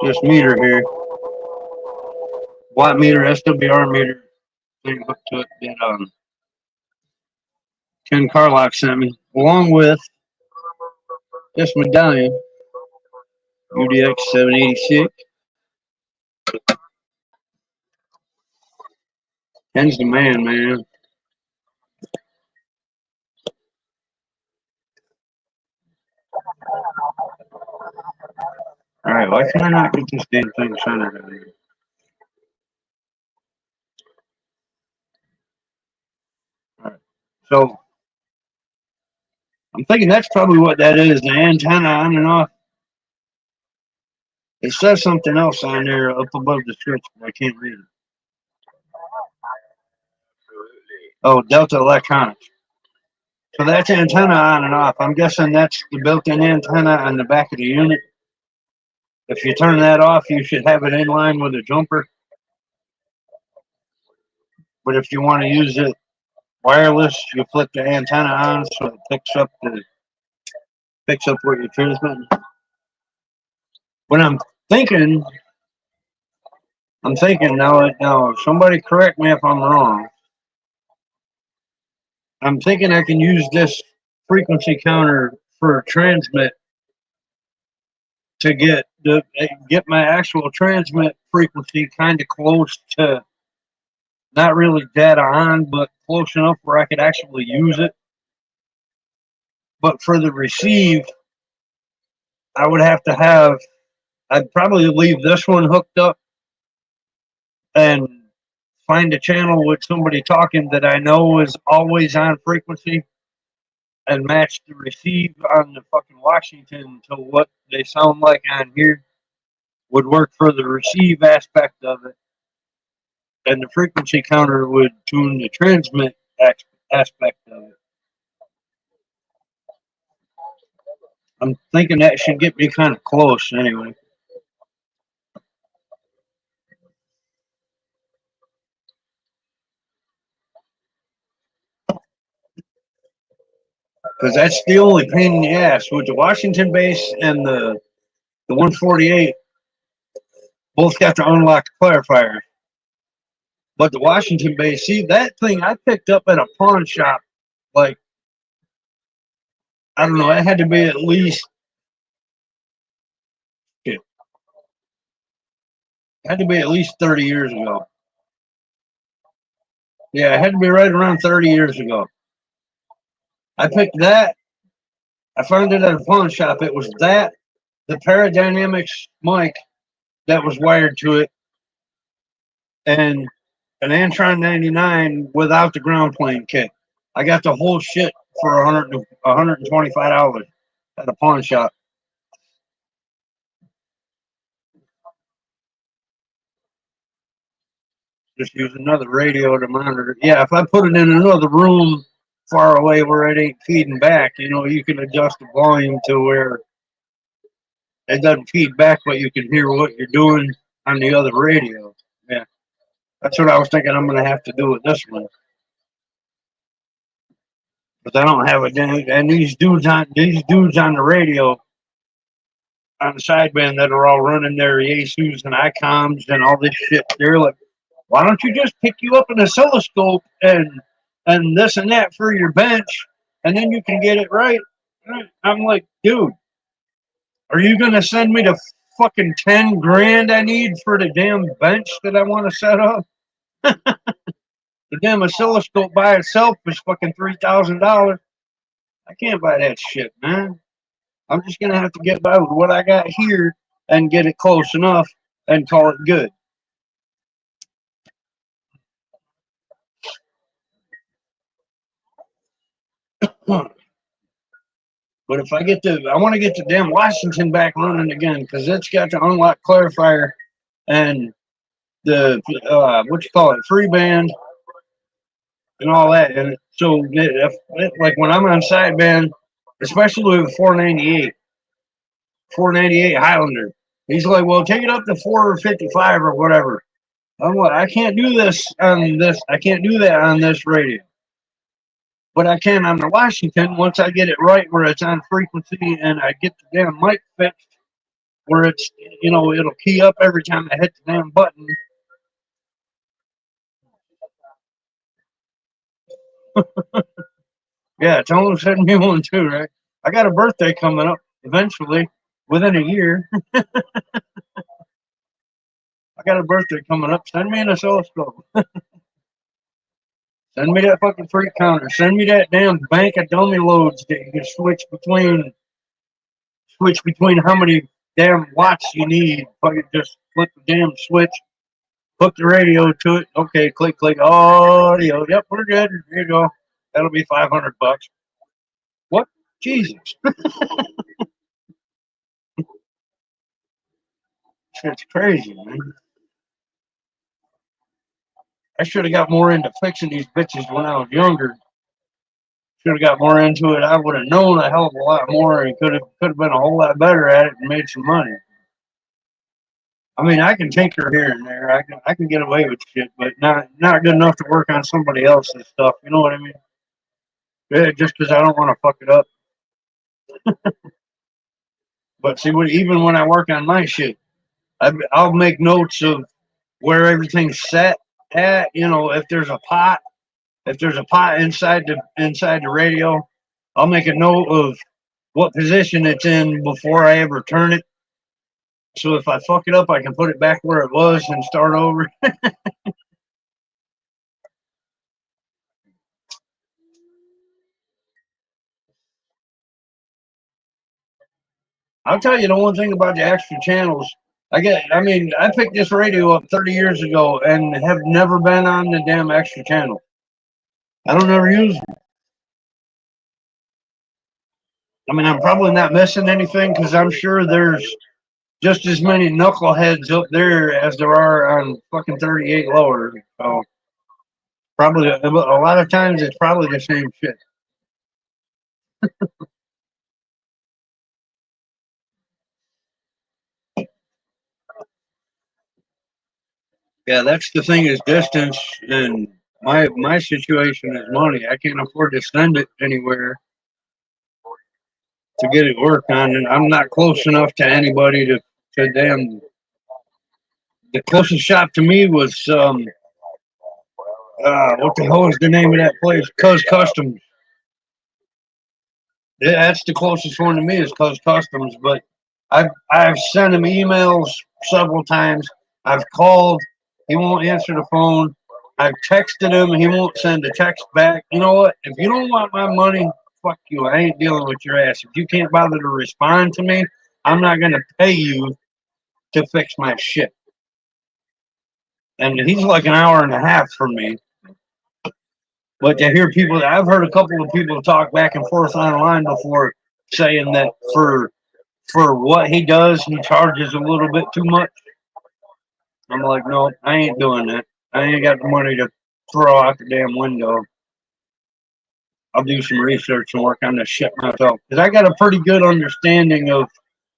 this meter here, watt meter, SWR meter thing hooked to it that Ken Carlock sent me, along with this medallion, UDX 786. Ken's the man, man. All right, why can I not get this damn thing centered out here? All right, so I'm thinking that's probably what that is, the antenna on and off. It says something else on there up above the switch, but I can't read it. Oh, Delta Electronics. So that's antenna on and off. I'm guessing that's the built-in antenna on the back of the unit. If you turn that off, you should have it in line with a jumper. But if you want to use it wireless, you flip the antenna on so it picks up what you're transmitting. When I'm thinking now. Somebody correct me if I'm wrong. I'm thinking I can use this frequency counter for transmit to get my actual transmit frequency kind of close to, not really data on, but close enough where I could actually use it. But for the receive, I'd probably leave this one hooked up and find a channel with somebody talking that I know is always on frequency and match the receive on the fucking Washington to what they sound like on here would work for the receive aspect of it. And the frequency counter would tune the transmit aspect of it. I'm thinking that should get me kind of close anyway. Because that's the only pain in the ass. With the Washington base and the 148, both got to unlock clarifiers. But the Washington base, see, that thing I picked up at a pawn shop, like, I don't know, it had to be at least, it had to be at least 30 years ago. Yeah, it had to be right around 30 years ago. I picked that. I found it at a pawn shop. It was that, the Paradynamics mic that was wired to it, and an Antron 99 without the ground plane kit. I got the whole shit for $125 at a pawn shop. Just use another radio to monitor. Yeah, if I put it in another room far away where it ain't feeding back, you can adjust the volume to where it doesn't feed back, but you can hear what you're doing on the other radio. Yeah, that's what I was thinking. I'm gonna have to do with this one, because I don't have a damn. And these dudes on the radio on the sideband that are all running their Yasus and ICOMs and all this shit. They're like, why don't you just pick you up an oscilloscope and this and that for your bench, and then you can get it right? I'm like, dude, are you gonna send me the fucking 10 grand I need for the damn bench that I want to set up? The damn oscilloscope by itself is fucking $3,000. I can't buy that shit, man. I'm just gonna have to get by with what I got here and get it close enough and call it good. But if I want to get the damn Washington back running again, because it's got the unlock clarifier and the what you call it, free band and all that. And so like when I'm on sideband, especially with 498 Highlander, he's like, well, take it up to 455 or whatever. I'm like, I can't do this on this. I can't do that on this radio. But I can on the Washington once I get it right where it's on frequency and I get the damn mic fixed where it's, it'll key up every time I hit the damn button. Yeah, tell them to send me one too, right? I got a birthday coming up eventually within a year. I got a birthday coming up. Send me an oscilloscope. Send me that fucking freak counter. Send me that damn bank of dummy loads that you can switch between how many damn watts you need. Fucking just flip the damn switch, hook the radio to it. Okay, click, click, audio. Yep, we're good. Here you go. That'll be $500. What? Jesus. Shit's crazy, man. I should have got more into fixing these bitches when I was younger. Should have got more into it. I would have known a hell of a lot more and could have been a whole lot better at it and made some money. I mean, I can tinker here and there. I can get away with shit, but not good enough to work on somebody else's stuff. You know what I mean? Yeah, just because I don't want to fuck it up. But see, even when I work on my shit, I'll make notes of where everything's set at. If there's a pot inside the radio, I'll make a note of what position it's in before I ever turn it. So if I fuck it up, I can put it back where it was and start over. I'll tell you the one thing about the extra channels. I picked this radio up 30 years ago and have never been on the damn extra channel. I don't ever use them. I mean, I'm probably not missing anything because I'm sure there's just as many knuckleheads up there as there are on fucking 38 lower. So probably a lot of times it's probably the same shit. Yeah, that's the thing is distance, and my situation is money. I can't afford to send it anywhere to get it worked on, and I'm not close enough to anybody to damn. The closest shop to me was what the hell is the name of that place? Cuz Customs. Yeah, that's the closest one to me is Cuz Customs. But I've sent him emails several times. I've called. He won't answer the phone. I've texted him. He won't send a text back. You know what? If you don't want my money, fuck you. I ain't dealing with your ass. If you can't bother to respond to me, I'm not gonna pay you to fix my shit. And he's like an hour and a half from me. But to hear people, I've heard a couple of people talk back and forth online before, saying that for what he does, he charges a little bit too much. I'm like, no, I ain't doing that. I ain't got the money to throw out the damn window. I'll do some research and work on this shit myself because I got a pretty good understanding of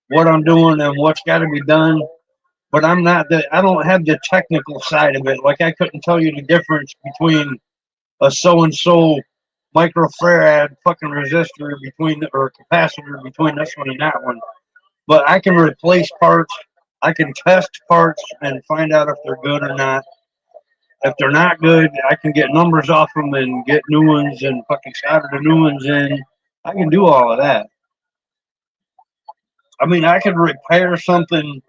what I'm doing and what's got to be done. But I'm not the. I don't have the technical side of it. Like I couldn't tell you the difference between a so and so microfarad fucking resistor between or capacitor between this one and that one. But I can replace parts. I can test parts and find out if they're good or not. If they're not good, I can get numbers off them and get new ones and fucking solder the new ones in. I can do all of that. I mean, I could repair something.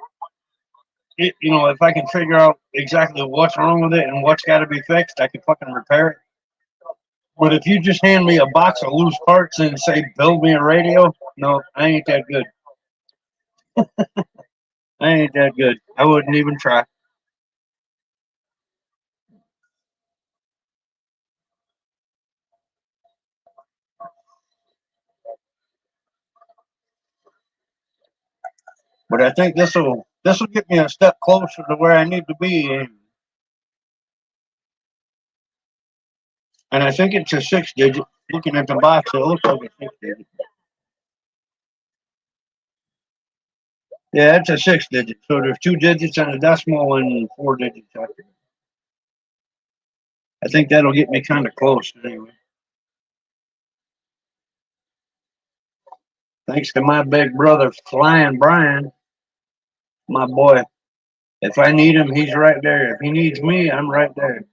If I can figure out exactly what's wrong with it and what's got to be fixed, I can fucking repair it. But if you just hand me a box of loose parts and say, build me a radio, no, I ain't that good. I ain't that good. I wouldn't even try. But I think this will get me a step closer to where I need to be. And I think it's a 6 digit. Looking at the box, it looks like a 6 digit. Yeah, it's a 6 digit. So there's 2 digits and a decimal and 4 digits after. I think that'll get me kind of close anyway. Thanks to my big brother, Flying Brian, my boy. If I need him, he's right there. If he needs me, I'm right there.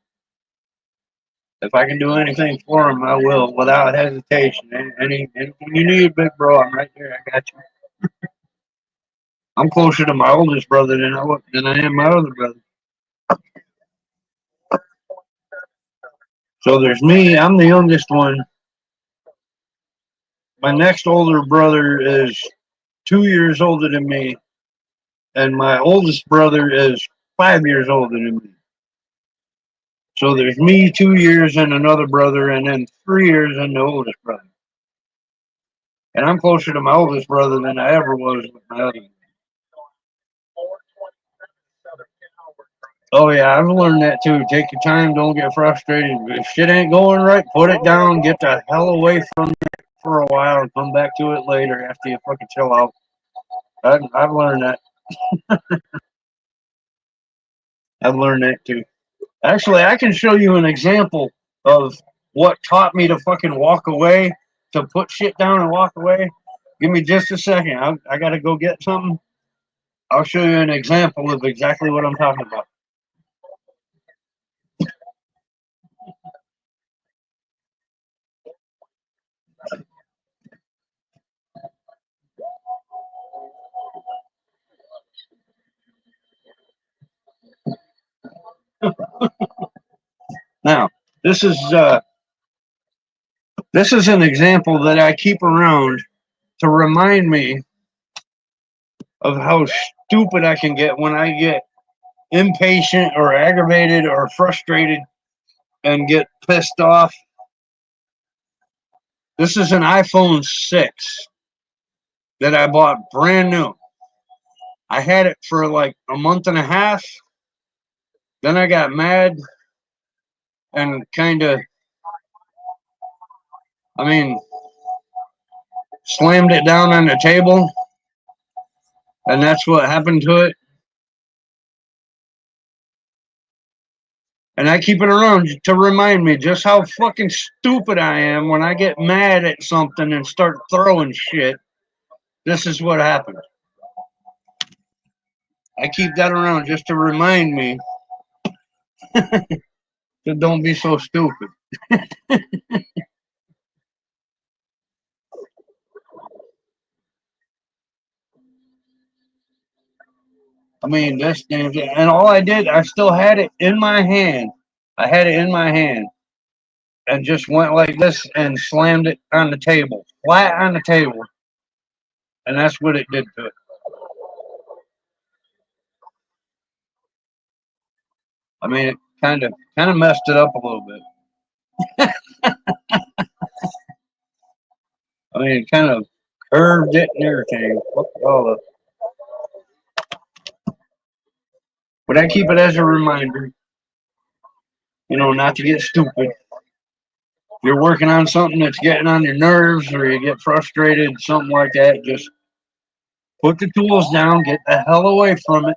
If I can do anything for him, I will without hesitation. Anything you need, big bro, I'm right there. I got you. I'm closer to my oldest brother than I am my other brother. So there's me. I'm the youngest one. My next older brother is 2 years older than me, and my oldest brother is 5 years older than me. So there's me 2 years and another brother, and then 3 years and the oldest brother. And I'm closer to my oldest brother than I ever was with my other. Oh yeah, I've learned that too. Take your time, don't get frustrated. If shit ain't going right, put it down, get the hell away from it for a while, and come back to it later after you fucking chill out. I've learned that. I've learned that too. Actually, I can show you an example of what taught me to fucking walk away, to put shit down and walk away. Give me just a second. I got to go get something. I'll show you an example of exactly what I'm talking about. Now, this is uh, this is an example that I keep around to remind me of how stupid I can get when I get impatient or aggravated or frustrated and get pissed off. This is an iPhone 6 that I bought brand new. I had it for like a month and a half. Then I got mad and kind of, I mean, slammed it down on the table. And that's what happened to it. And I keep it around to remind me just how fucking stupid I am when I get mad at something and start throwing shit. This is what happens. I keep that around just to remind me to don't be so stupid. I mean, this damn thing. And all I did, I still had it in my hand. I had it in my hand and just went like this and slammed it on the table, flat on the table. And that's what it did to it. I mean, it kind of messed it up a little bit. I mean, it kind of curved it and everything. All up. But I keep it as a reminder. not to get stupid. If you're working on something that's getting on your nerves or you get frustrated, something like that, just put the tools down, get the hell away from it,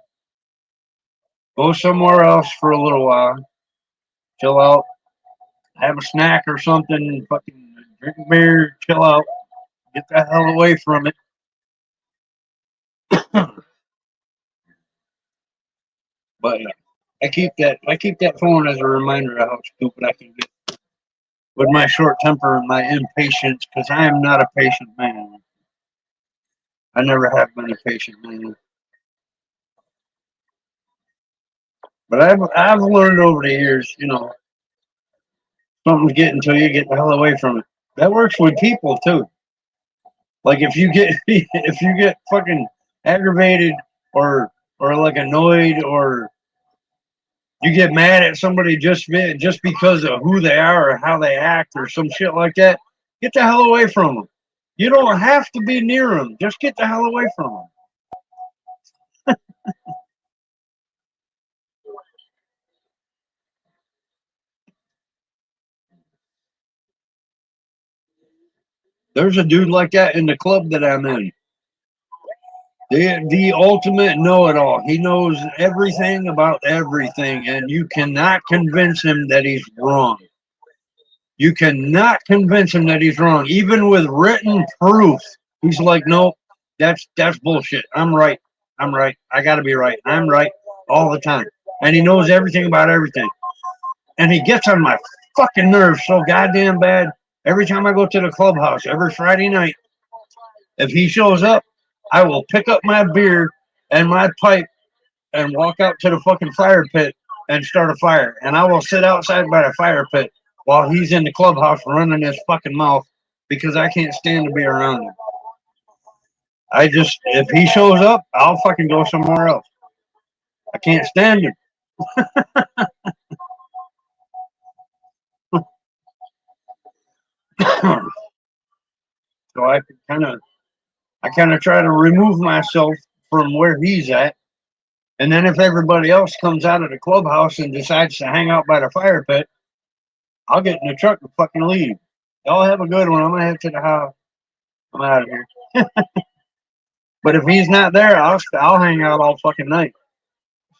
go somewhere else for a little while, chill out, have a snack or something, fucking drink a beer, chill out, get the hell away from it. But I keep that phone as a reminder of how stupid I can get with my short temper and my impatience, because I am not a patient man. I never have been a patient man. But I've learned over the years, something's getting to you, get the hell away from it. That works with people too. Like if you get if you get fucking aggravated or like annoyed or you get mad at somebody just because of who they are or how they act or some shit like that, get the hell away from them. You don't have to be near them. Just get the hell away from them. There's a dude like that in the club that I'm in. The ultimate know-it-all. He knows everything about everything, and you cannot convince him that he's wrong. You cannot convince him that he's wrong, even with written proof. He's like, nope, that's bullshit. I'm right. I'm right. I got to be right. I'm right all the time, and he knows everything about everything. And he gets on my fucking nerves so goddamn bad. Every time I go to the clubhouse, every Friday night, if he shows up, I will pick up my beer and my pipe and walk out to the fucking fire pit and start a fire. And I will sit outside by the fire pit while he's in the clubhouse running his fucking mouth because I can't stand to be around him. If he shows up, I'll fucking go somewhere else. I can't stand him. So I kind of try to remove myself from where he's at. And then if everybody else comes out of the clubhouse and decides to hang out by the fire pit, I'll get in the truck and fucking leave. Y'all have a good one. I'm gonna head to the house. I'm out of here. But if he's not there, I'll hang out all fucking night,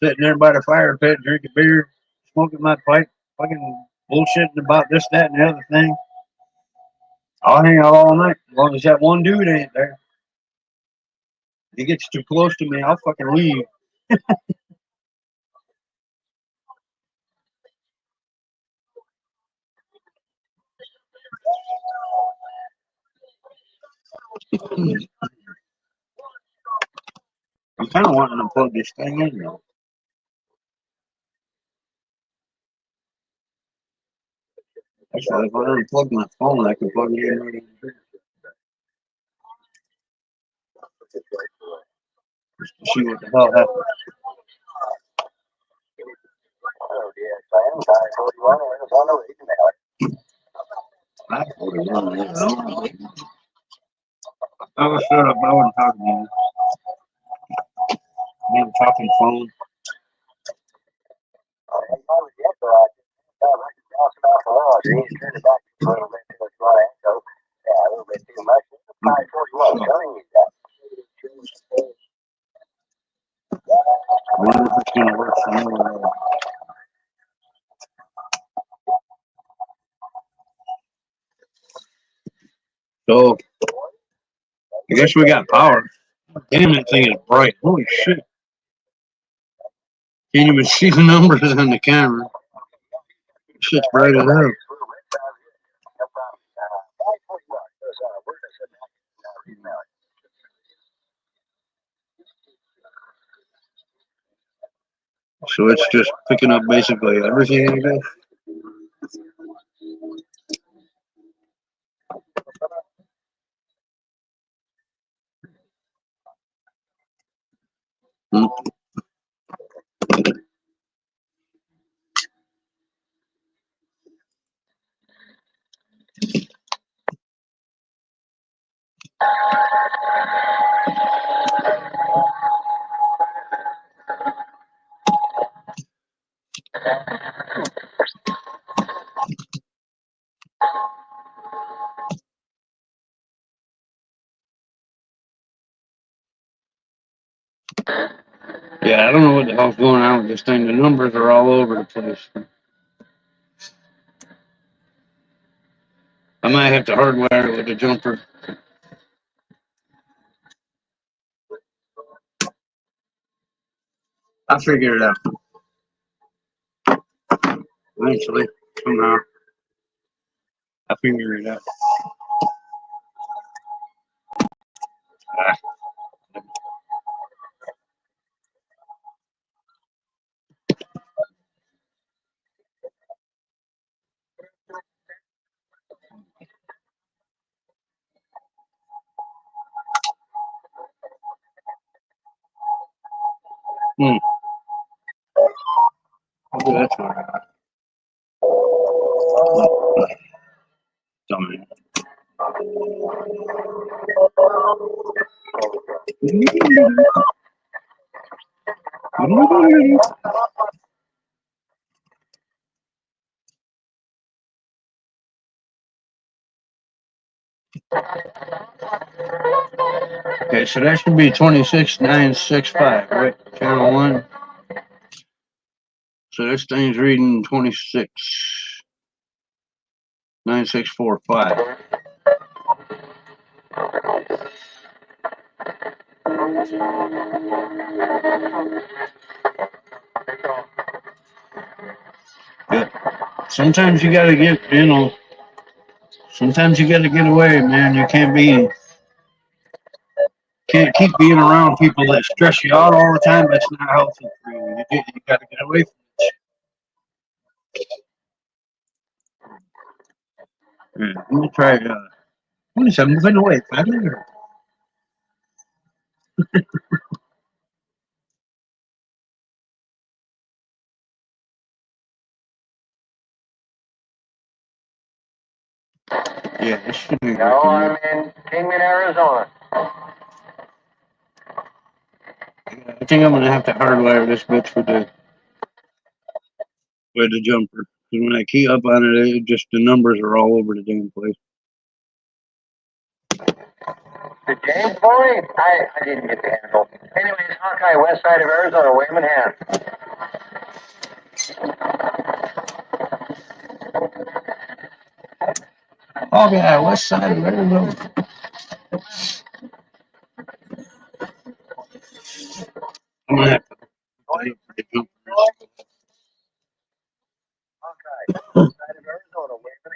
sitting there by the fire pit, drinking beer, smoking my pipe, fucking bullshitting about this, that, and the other thing. I'll hang out all night as long as that one dude ain't there. If he gets too close to me, I'll fucking leave. I'm kind of wanting to plug this thing in though. Actually, if I unplug my phone, I can plug it in right in here. Just to see what the hell happens. I put it on there. I was shut up. I wasn't talking to you. I'm talking phone. I wonder if it's gonna work for me. So I guess we got power. Damn, that thing is bright. Holy shit! Can't even see the numbers on the camera. Shit's bright as hell. So it's just picking up basically everything, I guess. Hmm. Yeah, I don't know what the hell's going on with this thing. The numbers are all over the place. I might have to hardwire it with a jumper. I'll figure it out. Eventually, somehow. I'll figure it out. Ah. Hmm. Oh, that's all right. Dummy. Okay, so that should be 26965, right? Channel 1. So this thing's reading 269645. Yeah. Sometimes you gotta sometimes you gotta get away, man. You can't keep being around people that stress you out all the time. That's not healthy for you. You gotta get away from it. Yeah, let me try, what is that moving away, finally? Yeah, this should be No, working. I'm in Kingman, Arizona. I think I'm gonna have to hardwire this bitch with the jumper. Because when I key up on it, the numbers are all over the damn place. The James boy? I didn't get the handle. Anyways, Hawkeye, west side of Arizona, Wayman Hand. Oh yeah, west side of Arizona. I'm gonna have to wait for the jumper. Hawkeye, west side of Arizona, Wayman Hand.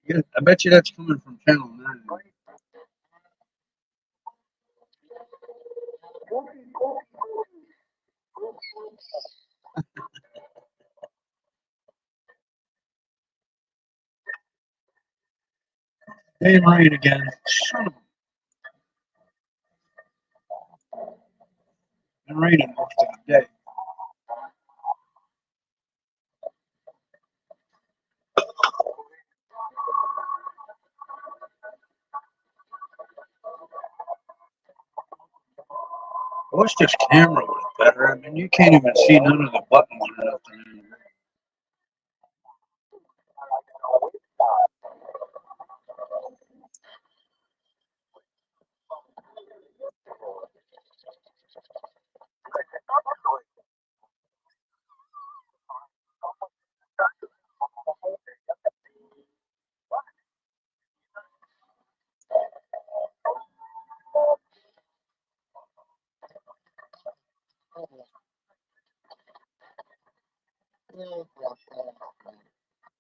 Yeah, I bet you that's coming from Channel 9. Hey, rain again. Son of a, been raining most of the day. I wish this camera was better. I mean, you can't even see none of the buttons or nothing.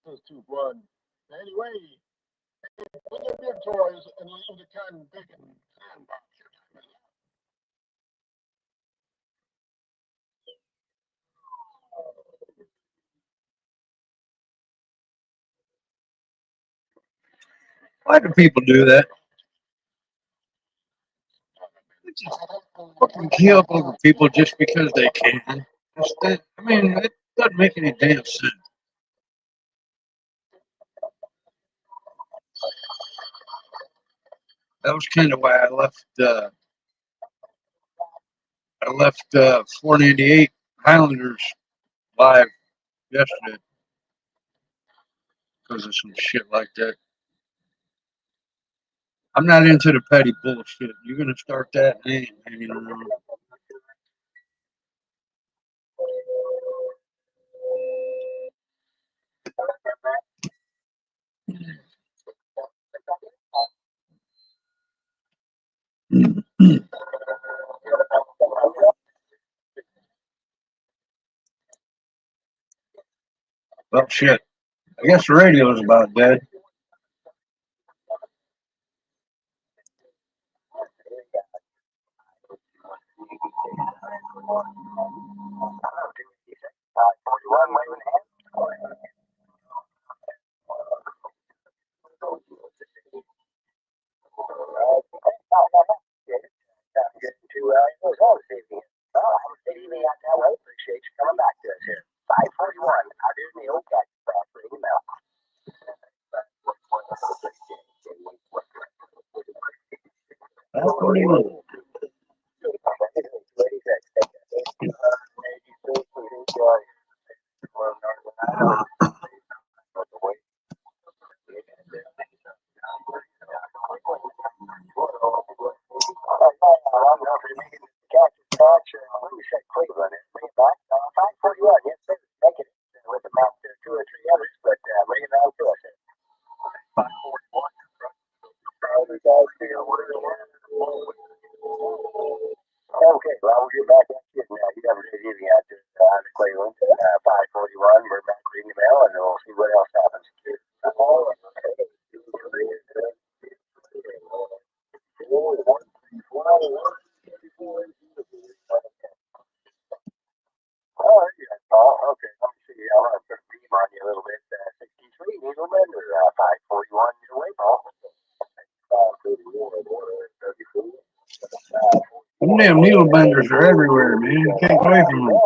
Those two blood. Anyway, put your big toys and leave the cotton picking sandbox. Why do people do that? They just fucking kill over people just because they can. I mean, it doesn't make any damn sense. That was kind of why I left. I left 498 Highlanders live yesterday because of some shit like that. I'm not into the petty bullshit. You're gonna start that, I ain't hanging around. Well, shit. I guess the radio's about dead. That's pretty good. Them damn needle benders are everywhere, man. You can't get away from them.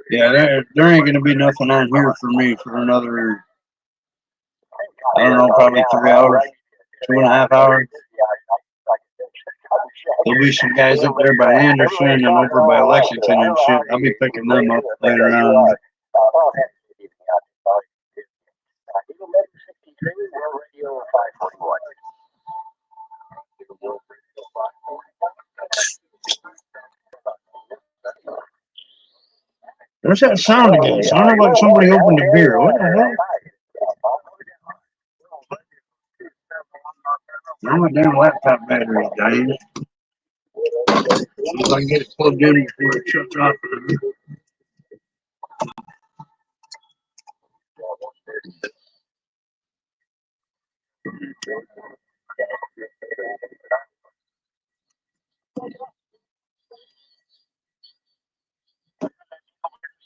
Yeah, there ain't gonna be nothing on here for me for another, I don't know, probably 3 hours, 2.5 hours. There'll be some guys up there by Anderson and over by Lexington and shit. I'll be picking them up later on. There's that sound again. It sounded like somebody opened a beer. What the hell? Now my damn laptop battery's dying. See if I can get it plugged in before it shuts off.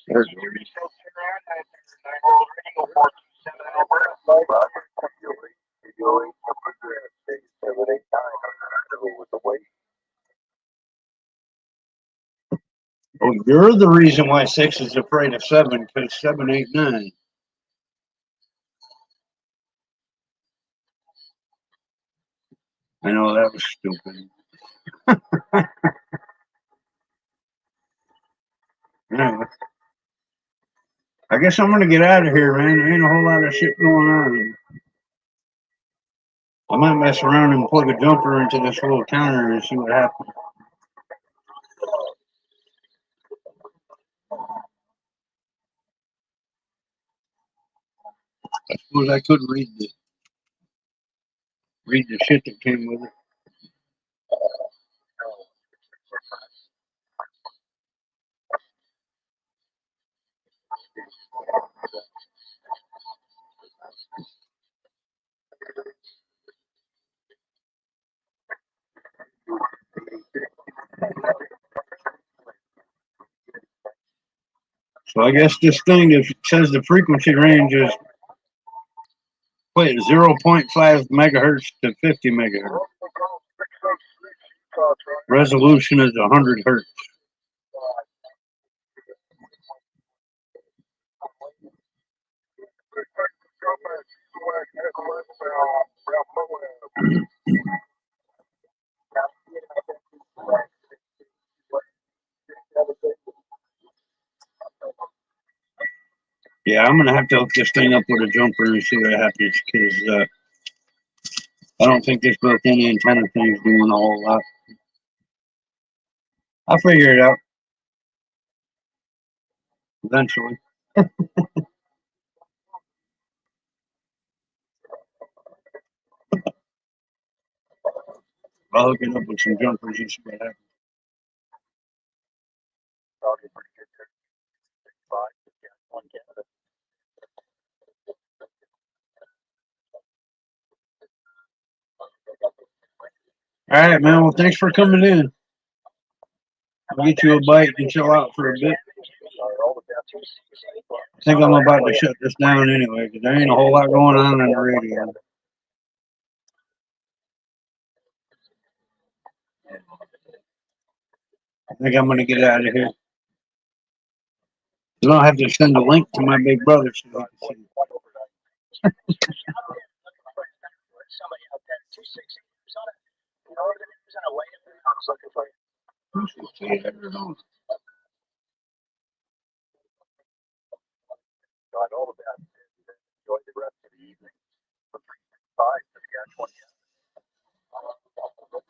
There's Oh, you're the reason why 6 is afraid of 7, because 7 ain't 9. I know that was stupid. Anyway, I guess I'm gonna get out of here, man. There ain't a whole lot of shit going on. I might mess around and plug a jumper into this little counter and see what happens. I suppose I could read the shit that came with it. So I guess this thing, if it says the frequency range is 0.5 megahertz to 50 megahertz. Resolution is 100 hertz. Yeah, I'm gonna have to hook this thing up with a jumper and see what happens because I don't think this built-in antenna thing's doing a whole lot. I'll figure it out eventually. I'll hook it up with some jumpers and see what happens. All right, man. Well, thanks for coming in. I'll get you a bite and chill out for a bit. I think I'm about to shut this down anyway because there ain't a whole lot going on the radio. I think I'm gonna get out of here. I don't have to send a link to my big brother so I can see.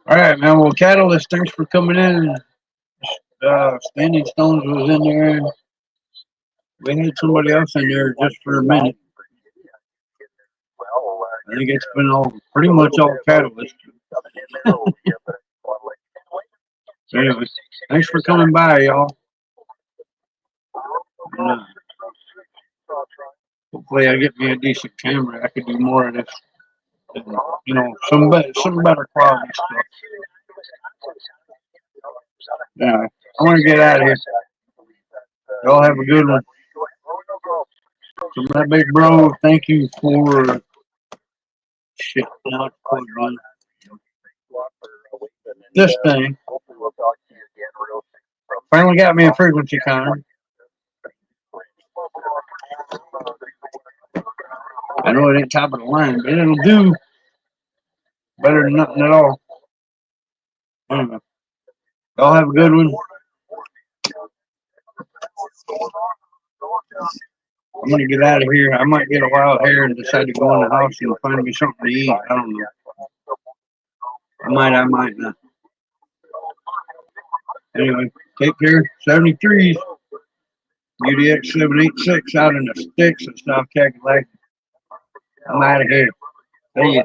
All right, man. Well, Catalyst, thanks for coming in. Standing Stones was in there. We had somebody else in there just for a minute. I think it's been pretty much all Catalyst. Anyway, thanks for coming by, y'all. Hopefully, I get me a decent camera. I could do more of this. You know, some better quality stuff. Yeah, I want to get out of here. Y'all have a good one. So my big bro, thank you for shit. Not quite one. This thing finally got me a frequency counter. I know it ain't top of the line, but it'll do better than nothing at all. Anyway, y'all have a good one. I'm gonna get out of here. I might get a wild hair and decide to go in the house and find me something to eat. I don't know. I might not. Anyway, take care. 73s. UDX 786 out in the sticks of South Kakalaki. I'm out of here. See ya.